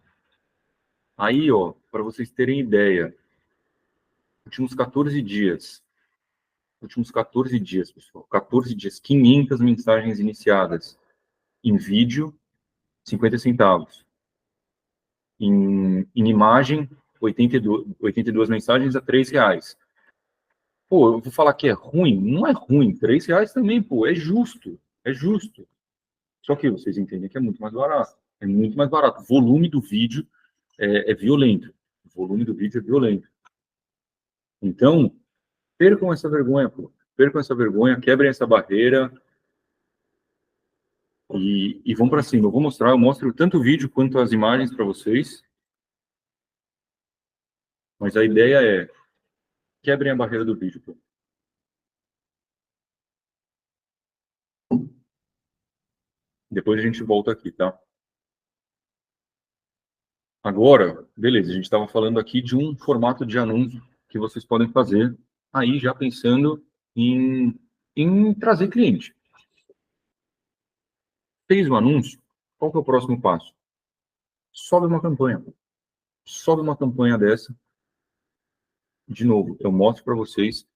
Aí, ó, para vocês terem ideia, últimos 14 dias, últimos 14 dias, pessoal. 14 dias, 500 mensagens iniciadas. Em vídeo, 50 centavos. Em imagem, 82 mensagens a R$3. Pô, eu vou falar que é ruim? Não é ruim. R$3 também, pô, é justo. É justo. Só que vocês entendem que é muito mais barato. É muito mais barato. O volume do vídeo é violento. O volume do vídeo é violento. Então, percam essa vergonha, pô. Percam essa vergonha, quebrem essa barreira e vão para cima. Eu mostro tanto o vídeo quanto as imagens para vocês. Mas a ideia é quebrem a barreira do vídeo, pô. Depois a gente volta aqui, tá? Agora, beleza, a gente estava falando aqui de um formato de anúncio que vocês podem fazer, aí já pensando em trazer cliente. Fez o anúncio, qual que é o próximo passo? Sobe uma campanha. Sobe uma campanha dessa. De novo, eu mostro para vocês.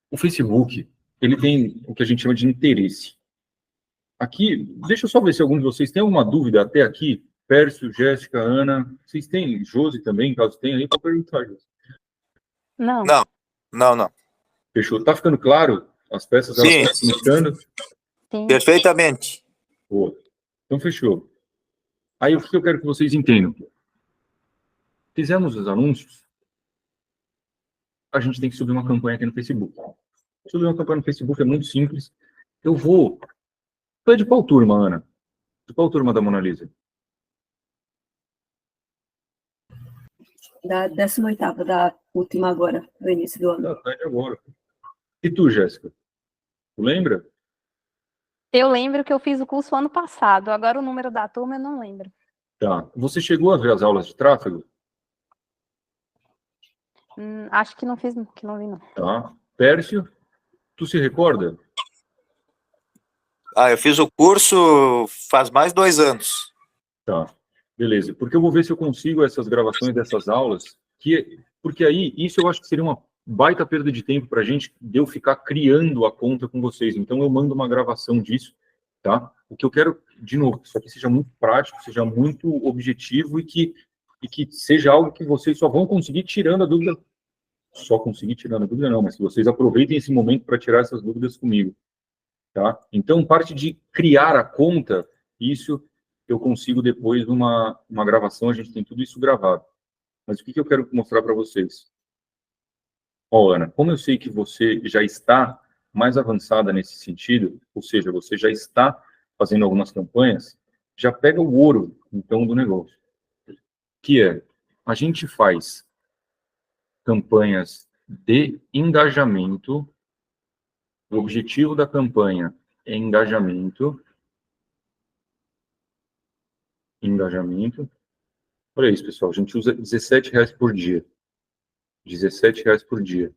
O Facebook, ele tem o que a gente chama de interesse. Aqui, deixa eu só ver se algum de vocês tem alguma dúvida até aqui. Pércio, Jéssica, Ana, vocês têm? Josi também, caso tenha aí, pode perguntar, Josi. Não. Não. Fechou? Tá ficando claro? As peças, elas Sim. estão se mexendo? Sim. Perfeitamente. Boa. Então, fechou. Aí, o que eu quero que vocês entendam? Fizemos os anúncios, a gente tem que subir uma campanha aqui no Facebook. Subir uma campanha no Facebook é muito simples. Eu vou... Tu é de qual turma, Ana? De qual turma da Mona Lisa? Da 18ª, da última agora, do início do ano. Tá de agora. E tu, Jéssica? Tu lembra? Eu lembro que eu fiz o curso ano passado, agora o número da turma eu não lembro. Tá. Você chegou a ver as aulas de tráfego? Acho que não fiz, que não vi, não. Tá. Pércio, tu se recorda? Eu fiz o curso faz mais de 2 anos. Tá. Beleza. Porque eu vou ver se eu consigo essas gravações dessas aulas, porque aí, isso eu acho que seria uma baita perda de tempo para a gente, de eu ficar criando a conta com vocês. Então, eu mando uma gravação disso, tá? O que eu quero, de novo, só que seja muito prático, seja muito objetivo e que seja algo que vocês só vão conseguir tirando a dúvida. Só conseguir tirando a dúvida não, mas que vocês aproveitem esse momento para tirar essas dúvidas comigo, tá? Então, parte de criar a conta, isso eu consigo depois uma gravação, a gente tem tudo isso gravado. Mas o que eu quero mostrar para vocês? Ó, Ana, como eu sei que você já está mais avançada nesse sentido, ou seja, você já está fazendo algumas campanhas, já pega o ouro, então, do negócio. Que é, a gente faz campanhas de engajamento, o objetivo da campanha é engajamento. Olha isso, pessoal, a gente usa R$17 por dia. R$17 por dia,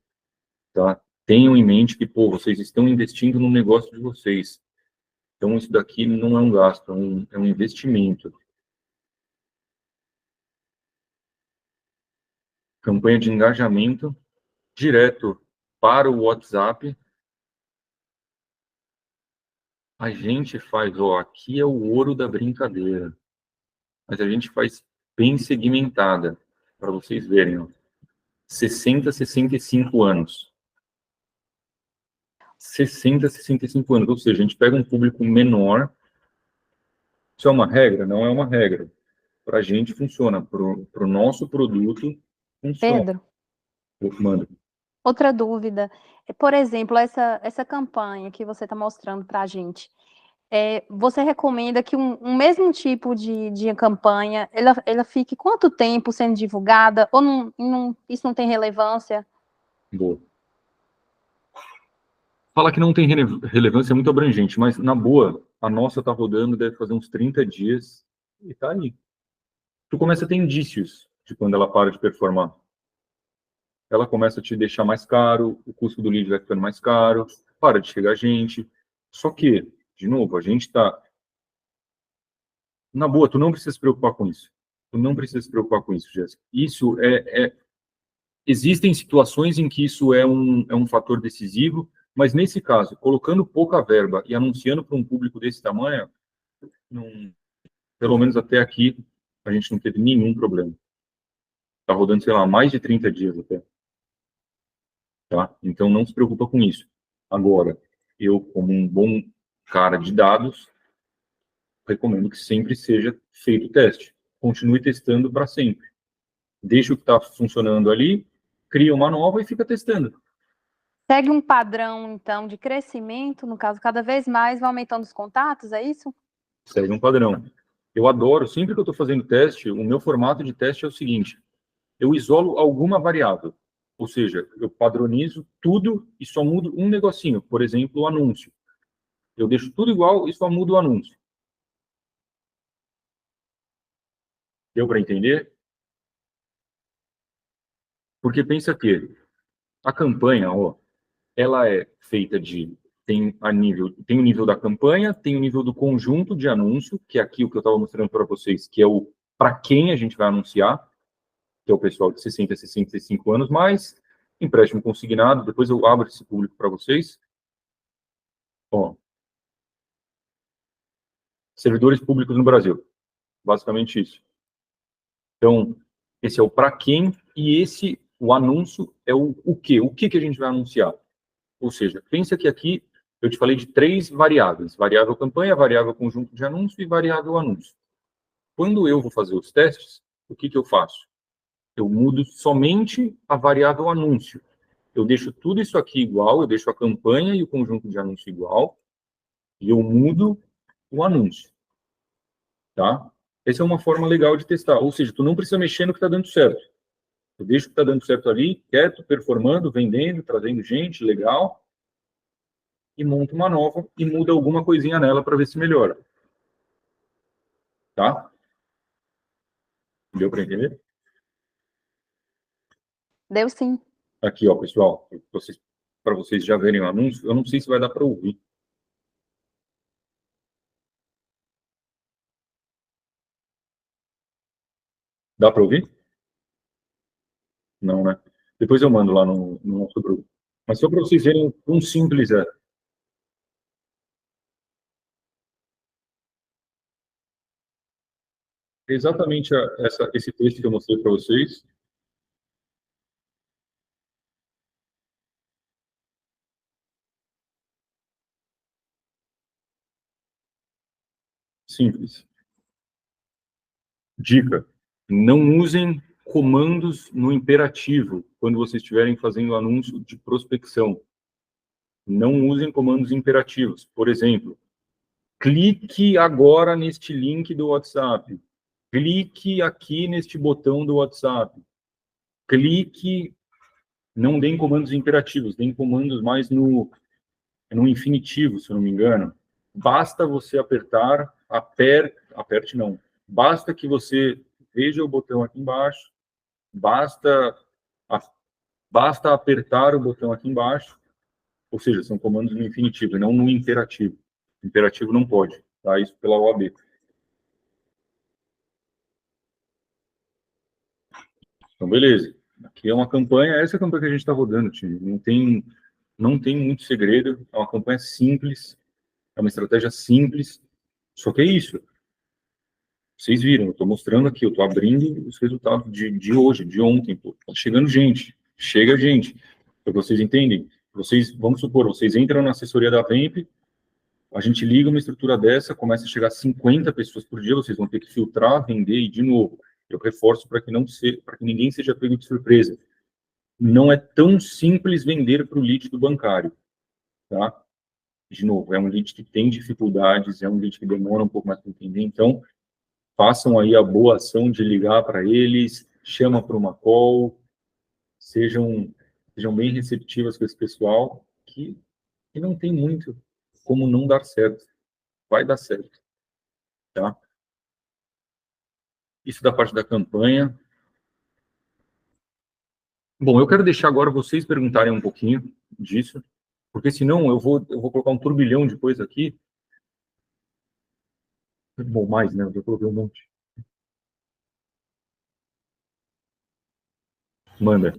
tá? Tenham em mente que, pô, vocês estão investindo no negócio de vocês. Então, isso daqui não é um gasto, é um investimento. Campanha de engajamento direto para o WhatsApp. A gente faz, ó, aqui é o ouro da brincadeira. Mas a gente faz bem segmentada, para vocês verem, ó. 60 a 65 anos. 60 a 65 anos, ou seja, a gente pega um público menor. Isso é uma regra? Não é uma regra. Para a gente funciona, para o nosso produto funciona. Pedro, Manda. outra dúvida. Por exemplo, essa campanha que você está mostrando para a gente, você recomenda que um mesmo tipo de campanha, ela fique quanto tempo sendo divulgada? Ou isso não tem relevância? Boa. Fala que não tem relevância, é muito abrangente, mas, na boa, a nossa está rodando, deve fazer uns 30 dias, e está aí. Tu começa a ter indícios de quando ela para de performar. Ela começa a te deixar mais caro, o custo do lead vai ficando mais caro, para de chegar gente. Só que, de novo, a gente está... Na boa, tu não precisa se preocupar com isso. Tu não precisa se preocupar com isso, Jéssica. Isso Existem situações em que isso é um fator decisivo, mas nesse caso, colocando pouca verba e anunciando para um público desse tamanho, pelo menos até aqui, a gente não teve nenhum problema. Está rodando, sei lá, mais de 30 dias até. Tá? Então, não se preocupa com isso. Agora, eu, como um bom cara de dados, recomendo que sempre seja feito o teste. Continue testando para sempre. Deixa o que está funcionando ali, cria uma nova e fica testando. Segue um padrão, então, de crescimento, no caso, cada vez mais vai aumentando os contatos, é isso? Segue um padrão. Eu adoro, sempre que eu estou fazendo teste, o meu formato de teste é o seguinte: eu isolo alguma variável. Ou seja, eu padronizo tudo e só mudo um negocinho. Por exemplo, o anúncio. Eu deixo tudo igual e só mudo o anúncio. Deu para entender? Porque pensa que a campanha, ó, ela é feita de tem o nível da campanha, tem o nível do conjunto de anúncio, que é aqui o que eu estava mostrando para vocês, que é o para quem a gente vai anunciar, que é o pessoal de 60 a 65 anos, mais empréstimo consignado. Depois eu abro esse público para vocês. Ó, servidores públicos no Brasil, basicamente isso. Então, esse é o para quem, e esse, o anúncio, é o quê? O que que a gente vai anunciar? Ou seja, pensa que aqui eu te falei de 3 variáveis: variável campanha, variável conjunto de anúncio e variável anúncio. Quando eu vou fazer os testes, o que que eu faço? Eu mudo somente a variável anúncio. Eu deixo tudo isso aqui igual, eu deixo a campanha e o conjunto de anúncio igual, e eu mudo o anúncio, tá? Essa é uma forma legal de testar. Ou seja, tu não precisa mexer no que está dando certo. Tu deixa o que está dando certo ali, quieto, performando, vendendo, trazendo gente, legal, e monta uma nova e muda alguma coisinha nela para ver se melhora. Tá? Deu para entender? Deu sim. Aqui, ó, pessoal, para vocês já verem o anúncio, eu não sei se vai dar para ouvir. Dá para ouvir? Não, né? Depois eu mando lá no nosso grupo. Mas só para vocês verem o quão simples é. Exatamente esse texto que eu mostrei para vocês. Simples. Dica: não usem comandos no imperativo quando vocês estiverem fazendo anúncio de prospecção. Não usem comandos imperativos. Por exemplo, clique agora neste link do WhatsApp. Clique aqui neste botão do WhatsApp. Clique. Não deem comandos imperativos, deem comandos mais no infinitivo, se eu não me engano. Basta você apertar, aperte não. Basta que você veja o botão aqui embaixo, basta, basta apertar o botão aqui embaixo, ou seja, são comandos no infinitivo, e não no imperativo. Imperativo não pode, tá? Isso pela OAB. Então, beleza. Aqui é uma campanha, essa é a campanha que a gente está rodando, time. Não tem muito segredo, é uma campanha simples, é uma estratégia simples, só que é isso. Vocês viram, eu estou mostrando aqui, eu estou abrindo os resultados de hoje, de ontem, pô. Tá chegando gente, chega gente. Para vocês entendem, vamos supor, vocês entram na assessoria da Vemp, a gente liga uma estrutura dessa, começa a chegar 50 pessoas por dia, vocês vão ter que filtrar, vender e de novo. Eu reforço para que ninguém seja pego de surpresa. Não é tão simples vender para o lead do bancário, tá? De novo, é um lead que tem dificuldades, é um lead que demora um pouco mais para entender, então façam aí a boa ação de ligar para eles, chama para uma call, sejam bem receptivas com esse pessoal, que não tem muito como não dar certo. Vai dar certo, tá? Isso da parte da campanha. Bom, eu quero deixar agora vocês perguntarem um pouquinho disso, porque senão eu vou colocar um turbilhão de coisa aqui. Bom, mais, né? Eu já coloquei um monte. Manda.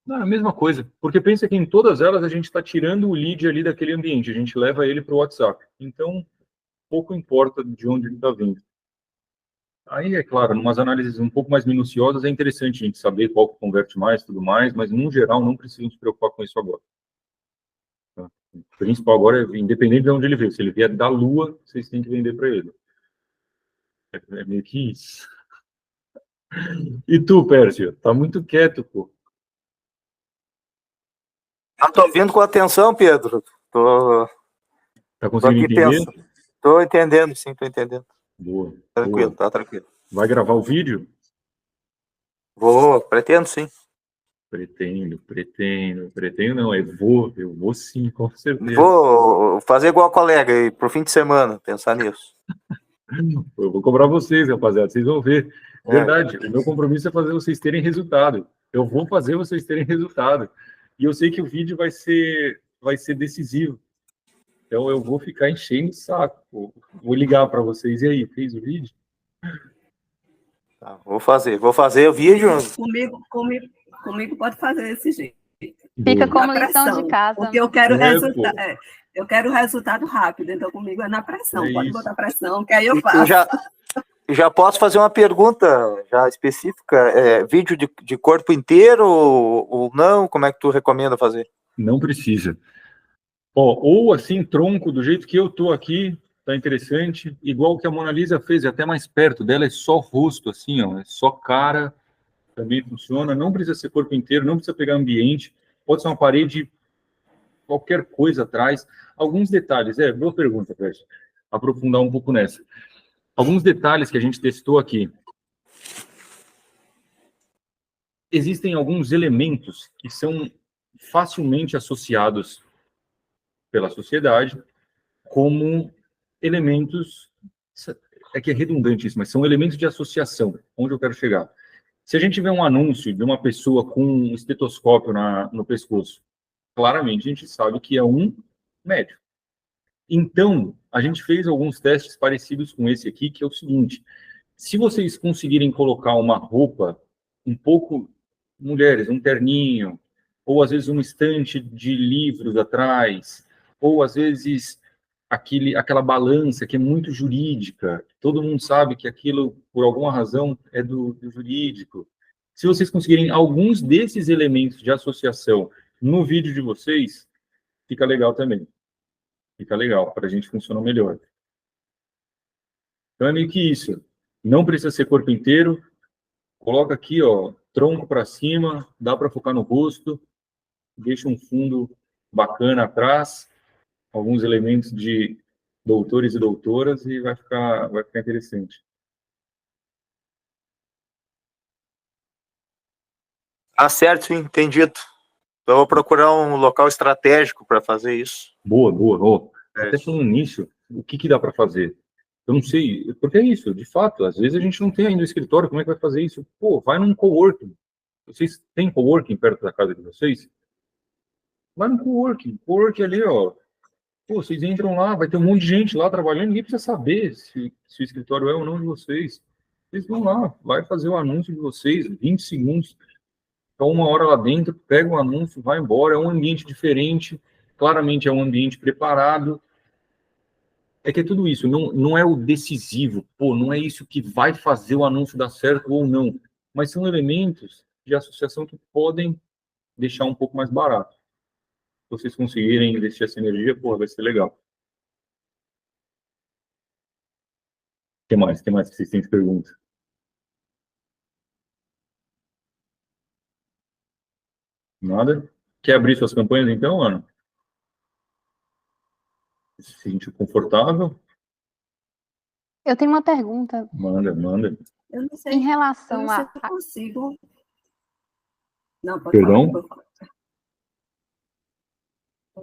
Não, é a mesma coisa, porque pensa que em todas elas a gente está tirando o lead ali daquele ambiente, a gente leva ele para o WhatsApp. Então, pouco importa de onde ele está vindo. Aí, é claro, umas análises um pouco mais minuciosas é interessante a gente saber qual que converte mais, tudo mais, mas, no geral, não precisamos se preocupar com isso agora. Tá? O principal agora é, independente de onde ele veio, se ele vier da Lua, vocês têm que vender para ele. É meio que isso. E tu, Pércio? Tá muito quieto, pô. Tô ouvindo com atenção, Pedro. Tô Tá conseguindo aqui entender? pensando. Tô entendendo, sim, tô entendendo. Boa. Tranquilo, Boa. tá tranquilo. Vai gravar o vídeo? Pretendo sim. Pretendo não, eu vou sim, com certeza. Vou fazer igual a colega aí, pro fim de semana, pensar nisso. Eu vou cobrar vocês, rapaziada, vocês vão ver. É. Verdade, o meu compromisso é fazer vocês terem resultado. Eu vou fazer vocês terem resultado. E eu sei que o vídeo vai ser decisivo. Então eu vou ficar enchendo o saco. Pô. Vou ligar para vocês. E aí, fez o vídeo? Tá, vou fazer o vídeo. Comigo pode fazer desse jeito. Fica Boa. como lição de casa. Porque eu quero Pô. eu quero resultado rápido, então comigo é na pressão. É Pode isso. botar pressão, que aí eu Eu faço. já posso fazer uma pergunta já específica. Vídeo de corpo inteiro ou não? Como é que tu recomenda fazer? Não precisa. Ó, ou assim, tronco, do jeito que eu tô aqui, tá interessante. Igual que a Mona Lisa fez, até mais perto dela, é só rosto, assim, ó, é só cara, também funciona. Não precisa ser corpo inteiro, não precisa pegar ambiente, pode ser uma parede, qualquer coisa atrás. Alguns detalhes, boa pergunta, Pérez. Aprofundar um pouco nessa. Alguns detalhes que a gente testou aqui. Existem alguns elementos que são facilmente associados pela sociedade como elementos, é que é redundante isso, mas são elementos de associação, onde eu quero chegar. Se a gente vê um anúncio de uma pessoa com um estetoscópio no pescoço, claramente a gente sabe que é um médico. Então, a gente fez alguns testes parecidos com esse aqui, que é o seguinte: se vocês conseguirem colocar uma roupa um pouco, mulheres, um terninho, ou às vezes um estante de livros atrás, ou às vezes aquela balança que é muito jurídica, todo mundo sabe que aquilo, por alguma razão, é do jurídico. Se vocês conseguirem alguns desses elementos de associação no vídeo de vocês, fica legal também. Fica legal, para a gente funcionar melhor. Então é meio que isso. Não precisa ser corpo inteiro. Coloca aqui, ó, tronco para cima, dá para focar no rosto, deixa um fundo bacana atrás, alguns elementos de doutores e doutoras e vai ficar interessante. Tá certo, sim, entendido. Então, eu vou procurar um local estratégico para fazer isso. Boa. Oh, até falando nisso, o que dá para fazer? Eu não sei, porque é isso, de fato, às vezes a gente não tem ainda o escritório, como é que vai fazer isso? Pô, vai num coworking. Vocês têm coworking perto da casa de vocês? Vai no coworking ali, ó. Pô, vocês entram lá, vai ter um monte de gente lá trabalhando, ninguém precisa saber se o escritório é ou não de vocês. Vocês vão lá, vai fazer o anúncio de vocês, 20 segundos, fica uma hora lá dentro, pega o anúncio, vai embora, é um ambiente diferente, claramente é um ambiente preparado. É que é tudo isso, não é o decisivo, pô, não é isso que vai fazer o anúncio dar certo ou não, mas são elementos de associação que podem deixar um pouco mais barato. Se vocês conseguirem investir essa energia, pô, vai ser legal. O que mais? Que vocês têm de pergunta? Nada? Quer abrir suas campanhas então, Ana? Se sentir confortável? Eu tenho uma pergunta. Manda. Eu não sei. Em relação se eu consigo. Não, pode Perdão? falar.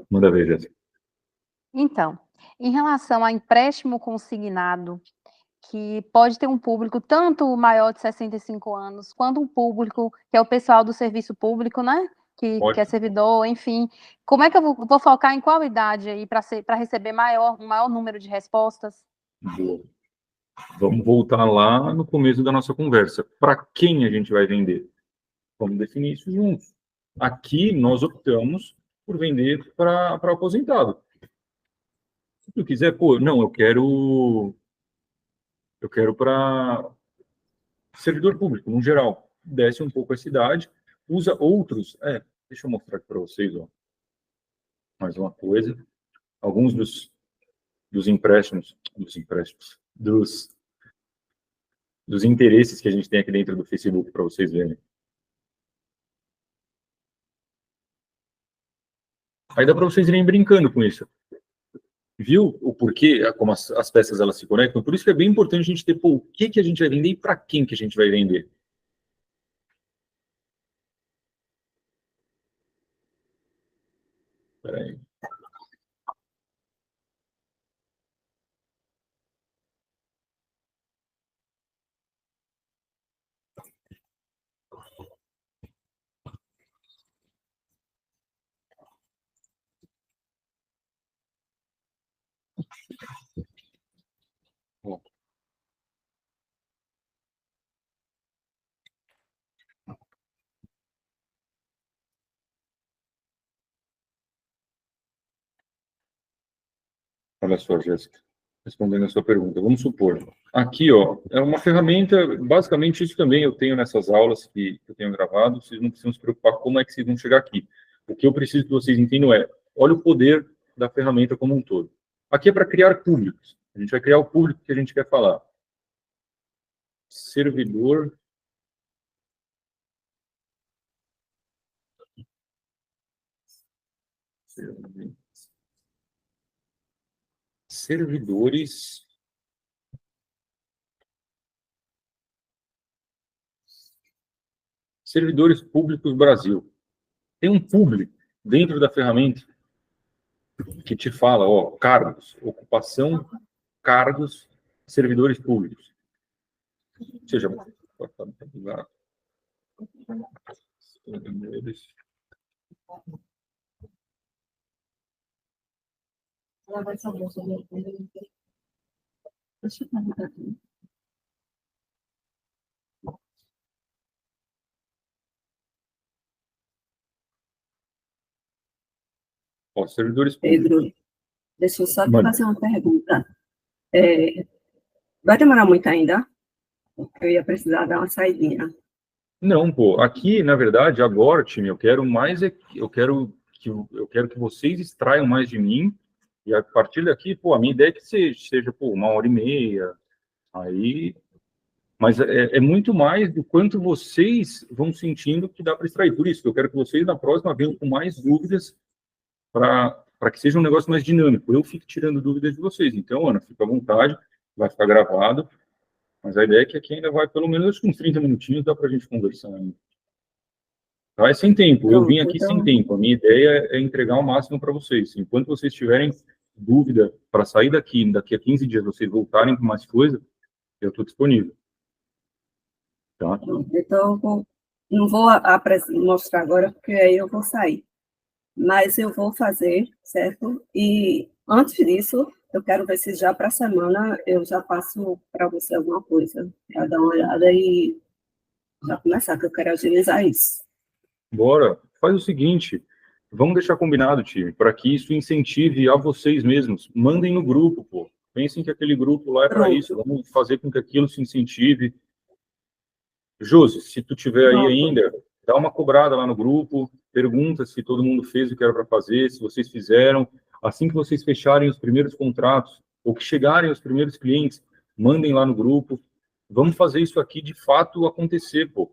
Manda ver, Jéssica. Então, em relação a empréstimo consignado, que pode ter um público tanto maior de 65 anos, quanto um público que é o pessoal do serviço público, né? Que é servidor, enfim. Como é que eu vou focar em qual idade aí para receber um maior número de respostas? Boa. Vamos voltar lá no começo da nossa conversa. Para quem a gente vai vender? Vamos definir isso juntos. Aqui nós optamos por vender para aposentado. Se tu quiser, pô, não, eu quero para servidor público, no geral. Desce um pouco a cidade, usa outros. Deixa eu mostrar aqui para vocês, ó. Mais uma coisa. Alguns dos interesses que a gente tem aqui dentro do Facebook para vocês verem. Aí dá para vocês irem brincando com isso. Viu o porquê, como as peças elas se conectam? Por isso que é bem importante a gente ter, pô, o que a gente vai vender e para quem que a gente vai vender. Espera aí. Bom. Olha só, Jéssica, respondendo a sua pergunta, vamos supor, aqui, ó, é uma ferramenta, basicamente isso também eu tenho nessas aulas que eu tenho gravado, vocês não precisam se preocupar com como é que vocês vão chegar aqui. O que eu preciso que vocês entendam olha o poder da ferramenta como um todo. Aqui é para criar públicos, a gente vai criar o público que a gente quer falar. Servidor servidores públicos Brasil. Tem um público dentro da ferramenta que te fala, ó, cargos, ocupação, cargos, servidores públicos. Ou seja, ó, servidores públicos. Pedro, deixa eu só te fazer uma pergunta. Vai demorar muito ainda? Eu ia precisar dar uma saidinha. Não, pô, aqui, na verdade, agora, time, eu quero que vocês extraiam mais de mim, e a partir daqui, pô, a minha ideia é que seja pô, 1h30, aí, mas é muito mais do quanto vocês vão sentindo que dá para extrair. Por isso, eu quero que vocês, na próxima, venham com mais dúvidas para que seja um negócio mais dinâmico. Eu fico tirando dúvidas de vocês. Então, Ana, fica à vontade, vai ficar gravado. Mas a ideia é que aqui ainda vai, pelo menos, uns 30 minutinhos, dá para a gente conversar ainda. Tá? É sem tempo. Eu vim aqui sem tempo. A minha ideia é entregar o máximo para vocês. Enquanto vocês tiverem dúvida para sair daqui a 15 dias, vocês voltarem com mais coisa, eu estou disponível. Tá? Então, não vou mostrar agora, porque aí eu vou sair. Mas eu vou fazer, certo? E antes disso, eu quero ver se já para a semana eu já passo para você alguma coisa, para dar uma olhada e já começar, que eu quero agilizar isso. Bora. Faz o seguinte, vamos deixar combinado, time, para que isso incentive a vocês mesmos. Mandem no grupo, pô. Pensem que aquele grupo lá é para isso. Vamos fazer com que aquilo se incentive. Josi, se tu tiver aí ainda, dá uma cobrada lá no grupo, pergunta se todo mundo fez o que era para fazer, se vocês fizeram. Assim que vocês fecharem os primeiros contratos, ou que chegarem os primeiros clientes, mandem lá no grupo. Vamos fazer isso aqui de fato acontecer, pô.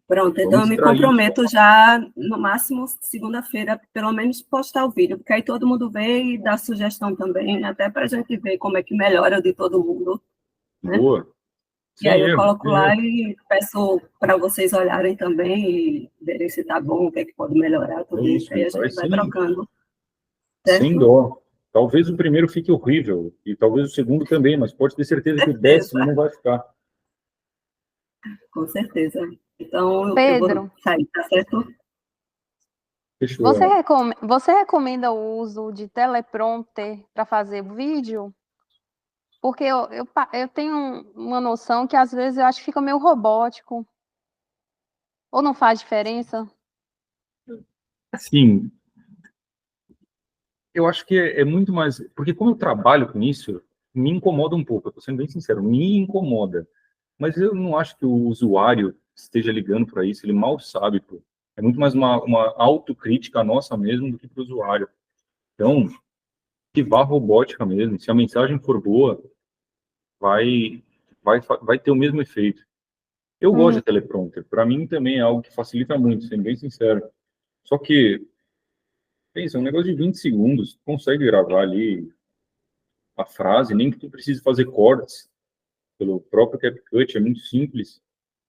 Pronto, então eu me comprometo já, no máximo, segunda-feira, pelo menos postar o vídeo, porque aí todo mundo vê e dá sugestão também, até para a gente ver como é que melhora o de todo mundo. Né? Boa. E aí eu coloco lá e peço para vocês olharem também e verem se tá bom, o que é que pode melhorar, tudo isso. Aí a gente vai trocando. Certo? Sem dó. Talvez o primeiro fique horrível, e talvez o segundo também, mas pode ter certeza que o 10º não vai ficar. Com certeza. Então, Pedro, eu vou sair, tá certo? Fechou. Você recomenda o uso de teleprompter para fazer vídeo? Porque eu tenho uma noção que às vezes eu acho que fica meio robótico. Ou não faz diferença? Assim, eu acho que é muito mais... Porque como eu trabalho com isso, me incomoda um pouco. Eu tô sendo bem sincero, me incomoda. Mas eu não acho que o usuário esteja ligando para isso. Ele mal sabe, pô. É muito mais uma autocrítica nossa mesmo do que para o usuário. Então, que vá robótica mesmo. Se a mensagem for boa, vai, vai ter o mesmo efeito. Eu gosto de teleprompter. Para mim também é algo que facilita muito, sendo bem sincero. Só que, pensa, um negócio de 20 segundos, tu consegue gravar ali a frase, nem que tu precise fazer cortes pelo próprio CapCut, é muito simples.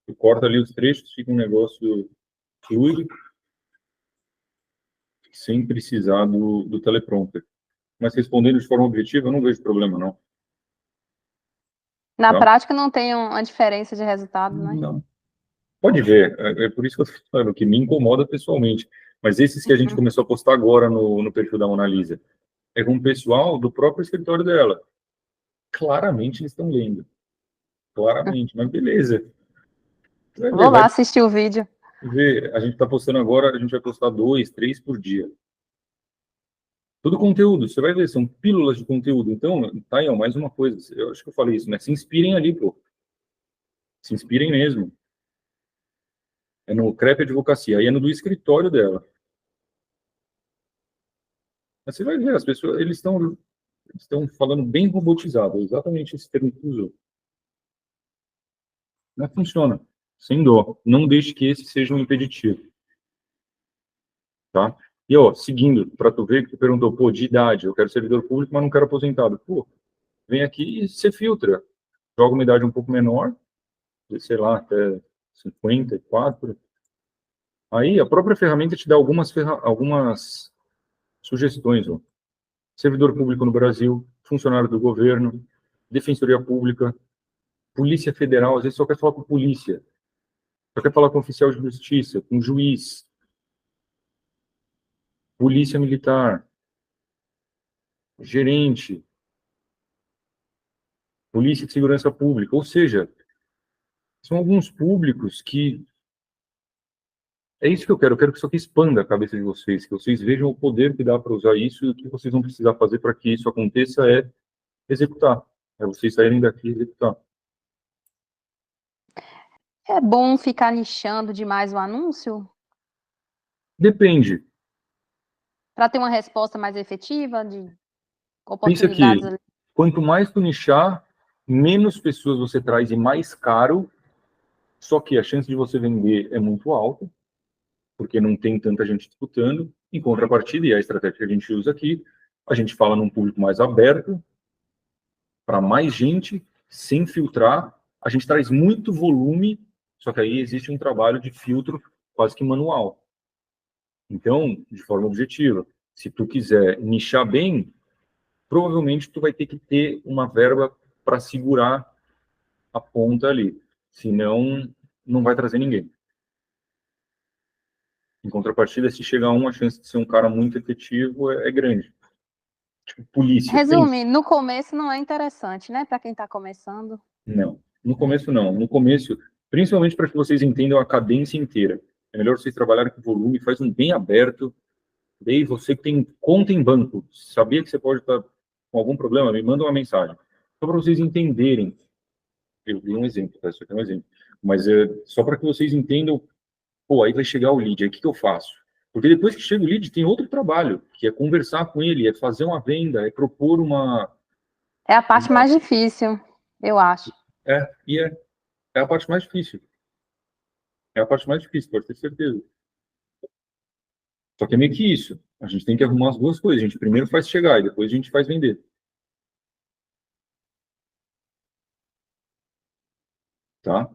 Tu corta ali os trechos, fica um negócio fluido, sem precisar do teleprompter. Mas respondendo de forma objetiva, eu não vejo problema, não. Na Tá? prática não tem uma diferença de resultado, né? Não. Pode ver, é por isso que eu estou falando, que me incomoda pessoalmente. Mas esses que a gente começou a postar agora no perfil da Mona Lisa, é com o pessoal do próprio escritório dela. Claramente eles estão lendo. Claramente, mas beleza. Vai ver, Vou lá assistir o vídeo. a gente está postando agora, a gente vai postar 2, 3 por dia. Todo conteúdo, você vai ver, são pílulas de conteúdo. Então, tá aí, ó, mais uma coisa. Eu acho que eu falei isso, né? Se inspirem ali, pô. Se inspirem mesmo. É no CREP Advocacia, aí é no do escritório dela. Mas você vai ver, as pessoas, eles estão falando bem robotizado, é exatamente esse termo que usou. Mas funciona, sem dó. Não deixe que esse seja um impeditivo, tá? E, ó, seguindo, para tu ver que tu perguntou, pô, de idade, eu quero servidor público, mas não quero aposentado. Pô, vem aqui e você filtra. Joga uma idade um pouco menor, sei lá, até 54. Aí a própria ferramenta te dá algumas sugestões, ó. Servidor público no Brasil, funcionário do governo, defensoria pública, polícia federal, às vezes só quer falar com polícia, só quer falar com oficial de justiça, com juiz, polícia militar, gerente, polícia de segurança pública, ou seja, são alguns públicos que é isso que eu quero que isso aqui expanda a cabeça de vocês, que vocês vejam o poder que dá para usar isso e o que vocês vão precisar fazer para que isso aconteça é executar, é vocês saírem daqui e executar. É bom ficar nichando demais o anúncio Depende. para ter uma resposta mais efetiva de Pensa oportunidades que ali. quanto mais tu nichar, menos pessoas você traz e mais caro, só que a chance de você vender é muito alta, porque não tem tanta gente disputando. Em contrapartida, e a estratégia que a gente usa aqui, a gente fala num público mais aberto, para mais gente, sem filtrar. A gente traz muito volume, só que aí existe um trabalho de filtro quase que manual. Então, de forma objetiva, se tu quiser nichar bem, provavelmente tu vai ter que ter uma verba para segurar a ponta ali. Senão, não vai trazer ninguém. Em contrapartida, se chegar a chance de ser um cara muito efetivo é grande. Tipo, polícia. Resumindo, no começo não é interessante, né? Para quem está começando. Não. No começo, não. No começo, principalmente para que vocês entendam a cadência inteira. É melhor vocês trabalharem com volume, faz um bem aberto. Daí você que tem conta em banco, sabia que você pode estar com algum problema, me manda uma mensagem. Só para vocês entenderem. Eu dei um exemplo, tá? Isso aqui é um exemplo. Mas é só para que vocês entendam, pô, aí vai chegar o lead, aí o que eu faço? Porque depois que chega o lead, tem outro trabalho, que é conversar com ele, é fazer uma venda, é propor É a parte mais difícil, eu acho. É a parte mais difícil. É a parte mais difícil, pode ter certeza. Só que é meio que isso. A gente tem que arrumar as duas coisas. A gente primeiro faz chegar e depois a gente faz vender. Tá?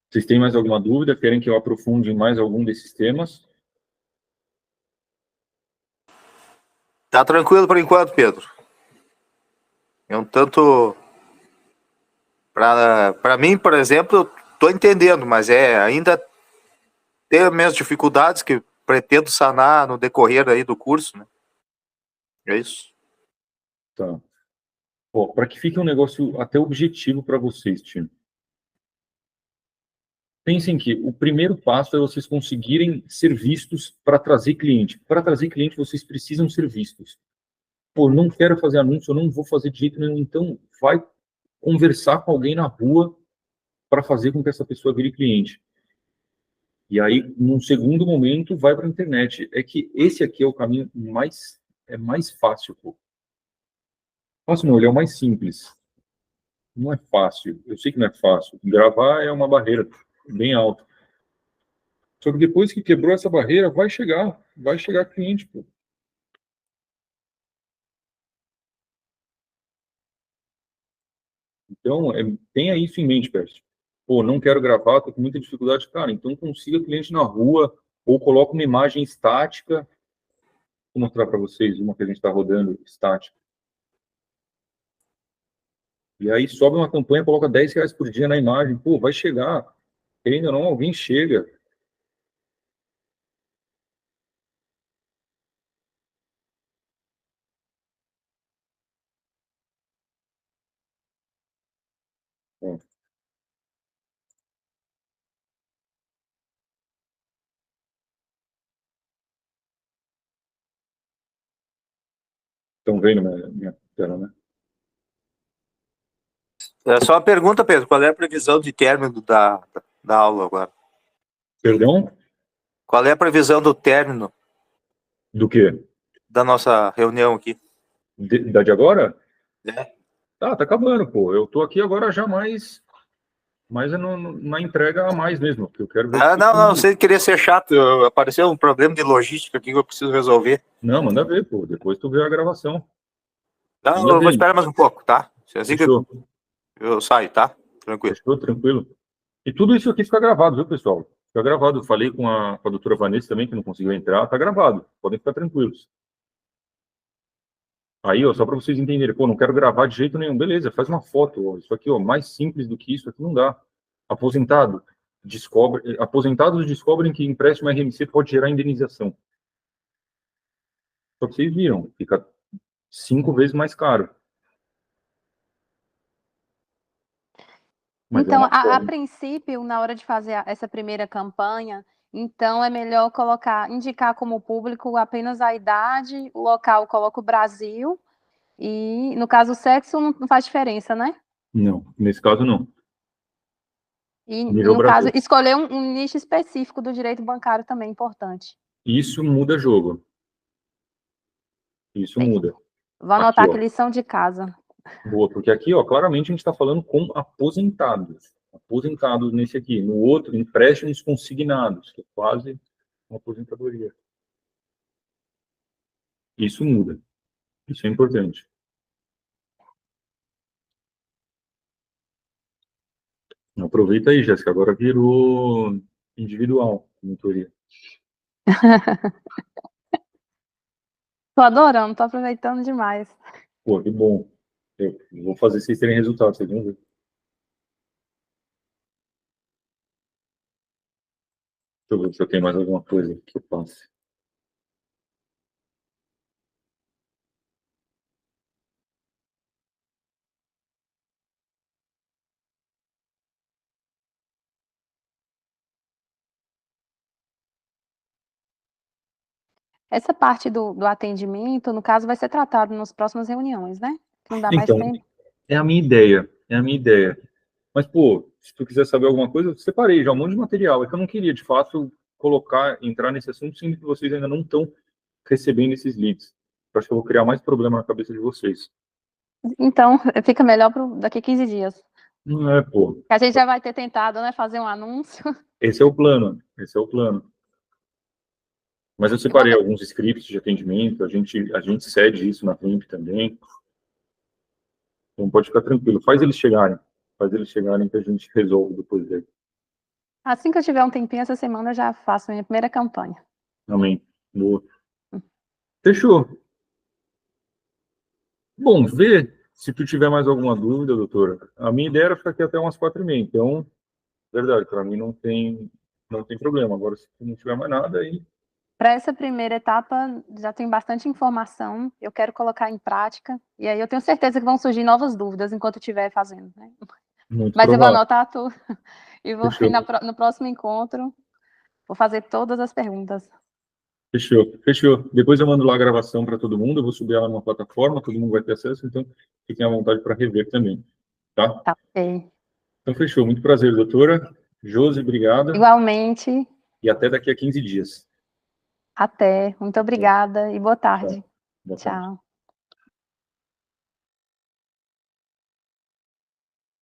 Vocês têm mais alguma dúvida? Querem que eu aprofunde em mais algum desses temas? Tá tranquilo por enquanto, Pedro. É um tanto... Para mim, por exemplo, eu tô entendendo, mas ainda tem as minhas dificuldades que pretendo sanar no decorrer aí do curso, né? É isso. Tá. Para que fique um negócio até objetivo para vocês, time. pensem que o primeiro passo é vocês conseguirem ser vistos para trazer cliente. Para trazer cliente, vocês precisam ser vistos. Pô, não quero fazer anúncio, eu não vou fazer de jeito nenhum, então vai conversar com alguém na rua para fazer com que essa pessoa vire cliente. E aí, num segundo momento, vai para a internet. É que esse aqui é o caminho mais fácil, pô. Fácil não, ele é o mais simples. Não é fácil, eu sei que não é fácil. Gravar é uma barreira bem alta. Só que depois que quebrou essa barreira, vai chegar cliente, pô. Então, tenha isso em mente, Pérez. Pô, não quero gravar, tô com muita dificuldade. Cara, então consiga cliente na rua, ou coloca uma imagem estática. Vou mostrar para vocês uma que a gente está rodando, estática. E aí sobe uma campanha, coloca R$10 por dia na imagem. Pô, vai chegar. Querendo ou não, alguém chega. Ó. Estão vendo minha tela, né? É só uma pergunta, Pedro, qual é a previsão de término da aula agora? Perdão? Qual é a previsão do término Do quê? da nossa reunião aqui? Da de agora? É. Tá acabando, pô. Eu tô aqui agora já mais é na entrega a mais mesmo, porque eu quero ver... Não, sem querer ser chato, apareceu um problema de logística aqui que eu preciso resolver. Não, manda ver, pô. Depois tu vê a gravação. Não, eu vou esperar mais um pouco, tá? Assim que Fechou. eu saio, tá? Tranquilo. Fechou, tranquilo. E tudo isso aqui fica gravado, viu, pessoal? Fica gravado. Eu falei com a doutora Vanessa também, que não conseguiu entrar. Tá gravado. Podem ficar tranquilos. Aí, ó, só para vocês entenderem. Pô, não quero gravar de jeito nenhum. Beleza, faz uma foto. Ó. Isso aqui, ó, mais simples do que isso aqui não dá. Aposentados descobrem que empréstimo RMC pode gerar indenização. Só que vocês viram, fica 5 vezes mais caro. Mas então, é uma a princípio, na hora de fazer essa primeira campanha, então é melhor indicar como público apenas a idade, o local, coloca o Brasil, e no caso o sexo não faz diferença, né? Não, nesse caso não. E Nível no Brasil. caso, escolher um nicho específico do direito bancário também é importante. Isso muda jogo. Isso Bem, muda. vou anotar Aqui, aqui lição de casa. Boa, porque aqui, ó, claramente a gente está falando com aposentados. Aposentados nesse aqui. No outro, empréstimos consignados, que é quase uma aposentadoria. Isso muda. Isso é importante. Aproveita aí, Jéssica. Agora virou individual, mentoria. Tô adorando, tô aproveitando demais. Pô, que bom. Eu vou fazer vocês terem resultados, vocês vão ver. Deixa eu ver se eu tenho mais alguma coisa que eu passe. Essa parte do atendimento, no caso, vai ser tratado nas próximas reuniões, né? Não dá mais Então, tempo. é a minha ideia. Mas, pô, se tu quiser saber alguma coisa, eu separei já um monte de material. É que eu não queria, de fato, entrar nesse assunto, sendo que vocês ainda não estão recebendo esses leads. Eu acho que eu vou criar mais problema na cabeça de vocês. Então, fica melhor daqui 15 dias. Não é, pô. A gente já vai ter tentado, né, fazer um anúncio. Esse é o plano. Mas eu separei alguns scripts de atendimento, a gente cede isso na Plimp também. Então pode ficar tranquilo. Faz eles chegarem que a gente resolve depois dele. Assim que eu tiver um tempinho, essa semana eu já faço a minha primeira campanha. Amém. Boa. Fechou. Bom, vê se tu tiver mais alguma dúvida, doutora. A minha ideia era ficar aqui até umas 4h30. Então, verdade, para mim não tem problema. Agora, se tu não tiver mais nada, aí... Para essa primeira etapa, já tem bastante informação, eu quero colocar em prática, e aí eu tenho certeza que vão surgir novas dúvidas enquanto eu estiver fazendo, né? Muito Mas eu vou provável. anotar tudo. E vou, Fechou. no próximo encontro, vou fazer todas as perguntas. Fechou, fechou. Depois eu mando lá a gravação para todo mundo, eu vou subir ela numa plataforma, todo mundo vai ter acesso, então fiquem à vontade para rever também, tá? Tá, ok. Então fechou, muito prazer, doutora. Josi, obrigada. Igualmente, E até daqui a 15 dias. até. Muito obrigada e boa tarde. Boa tarde. Tchau.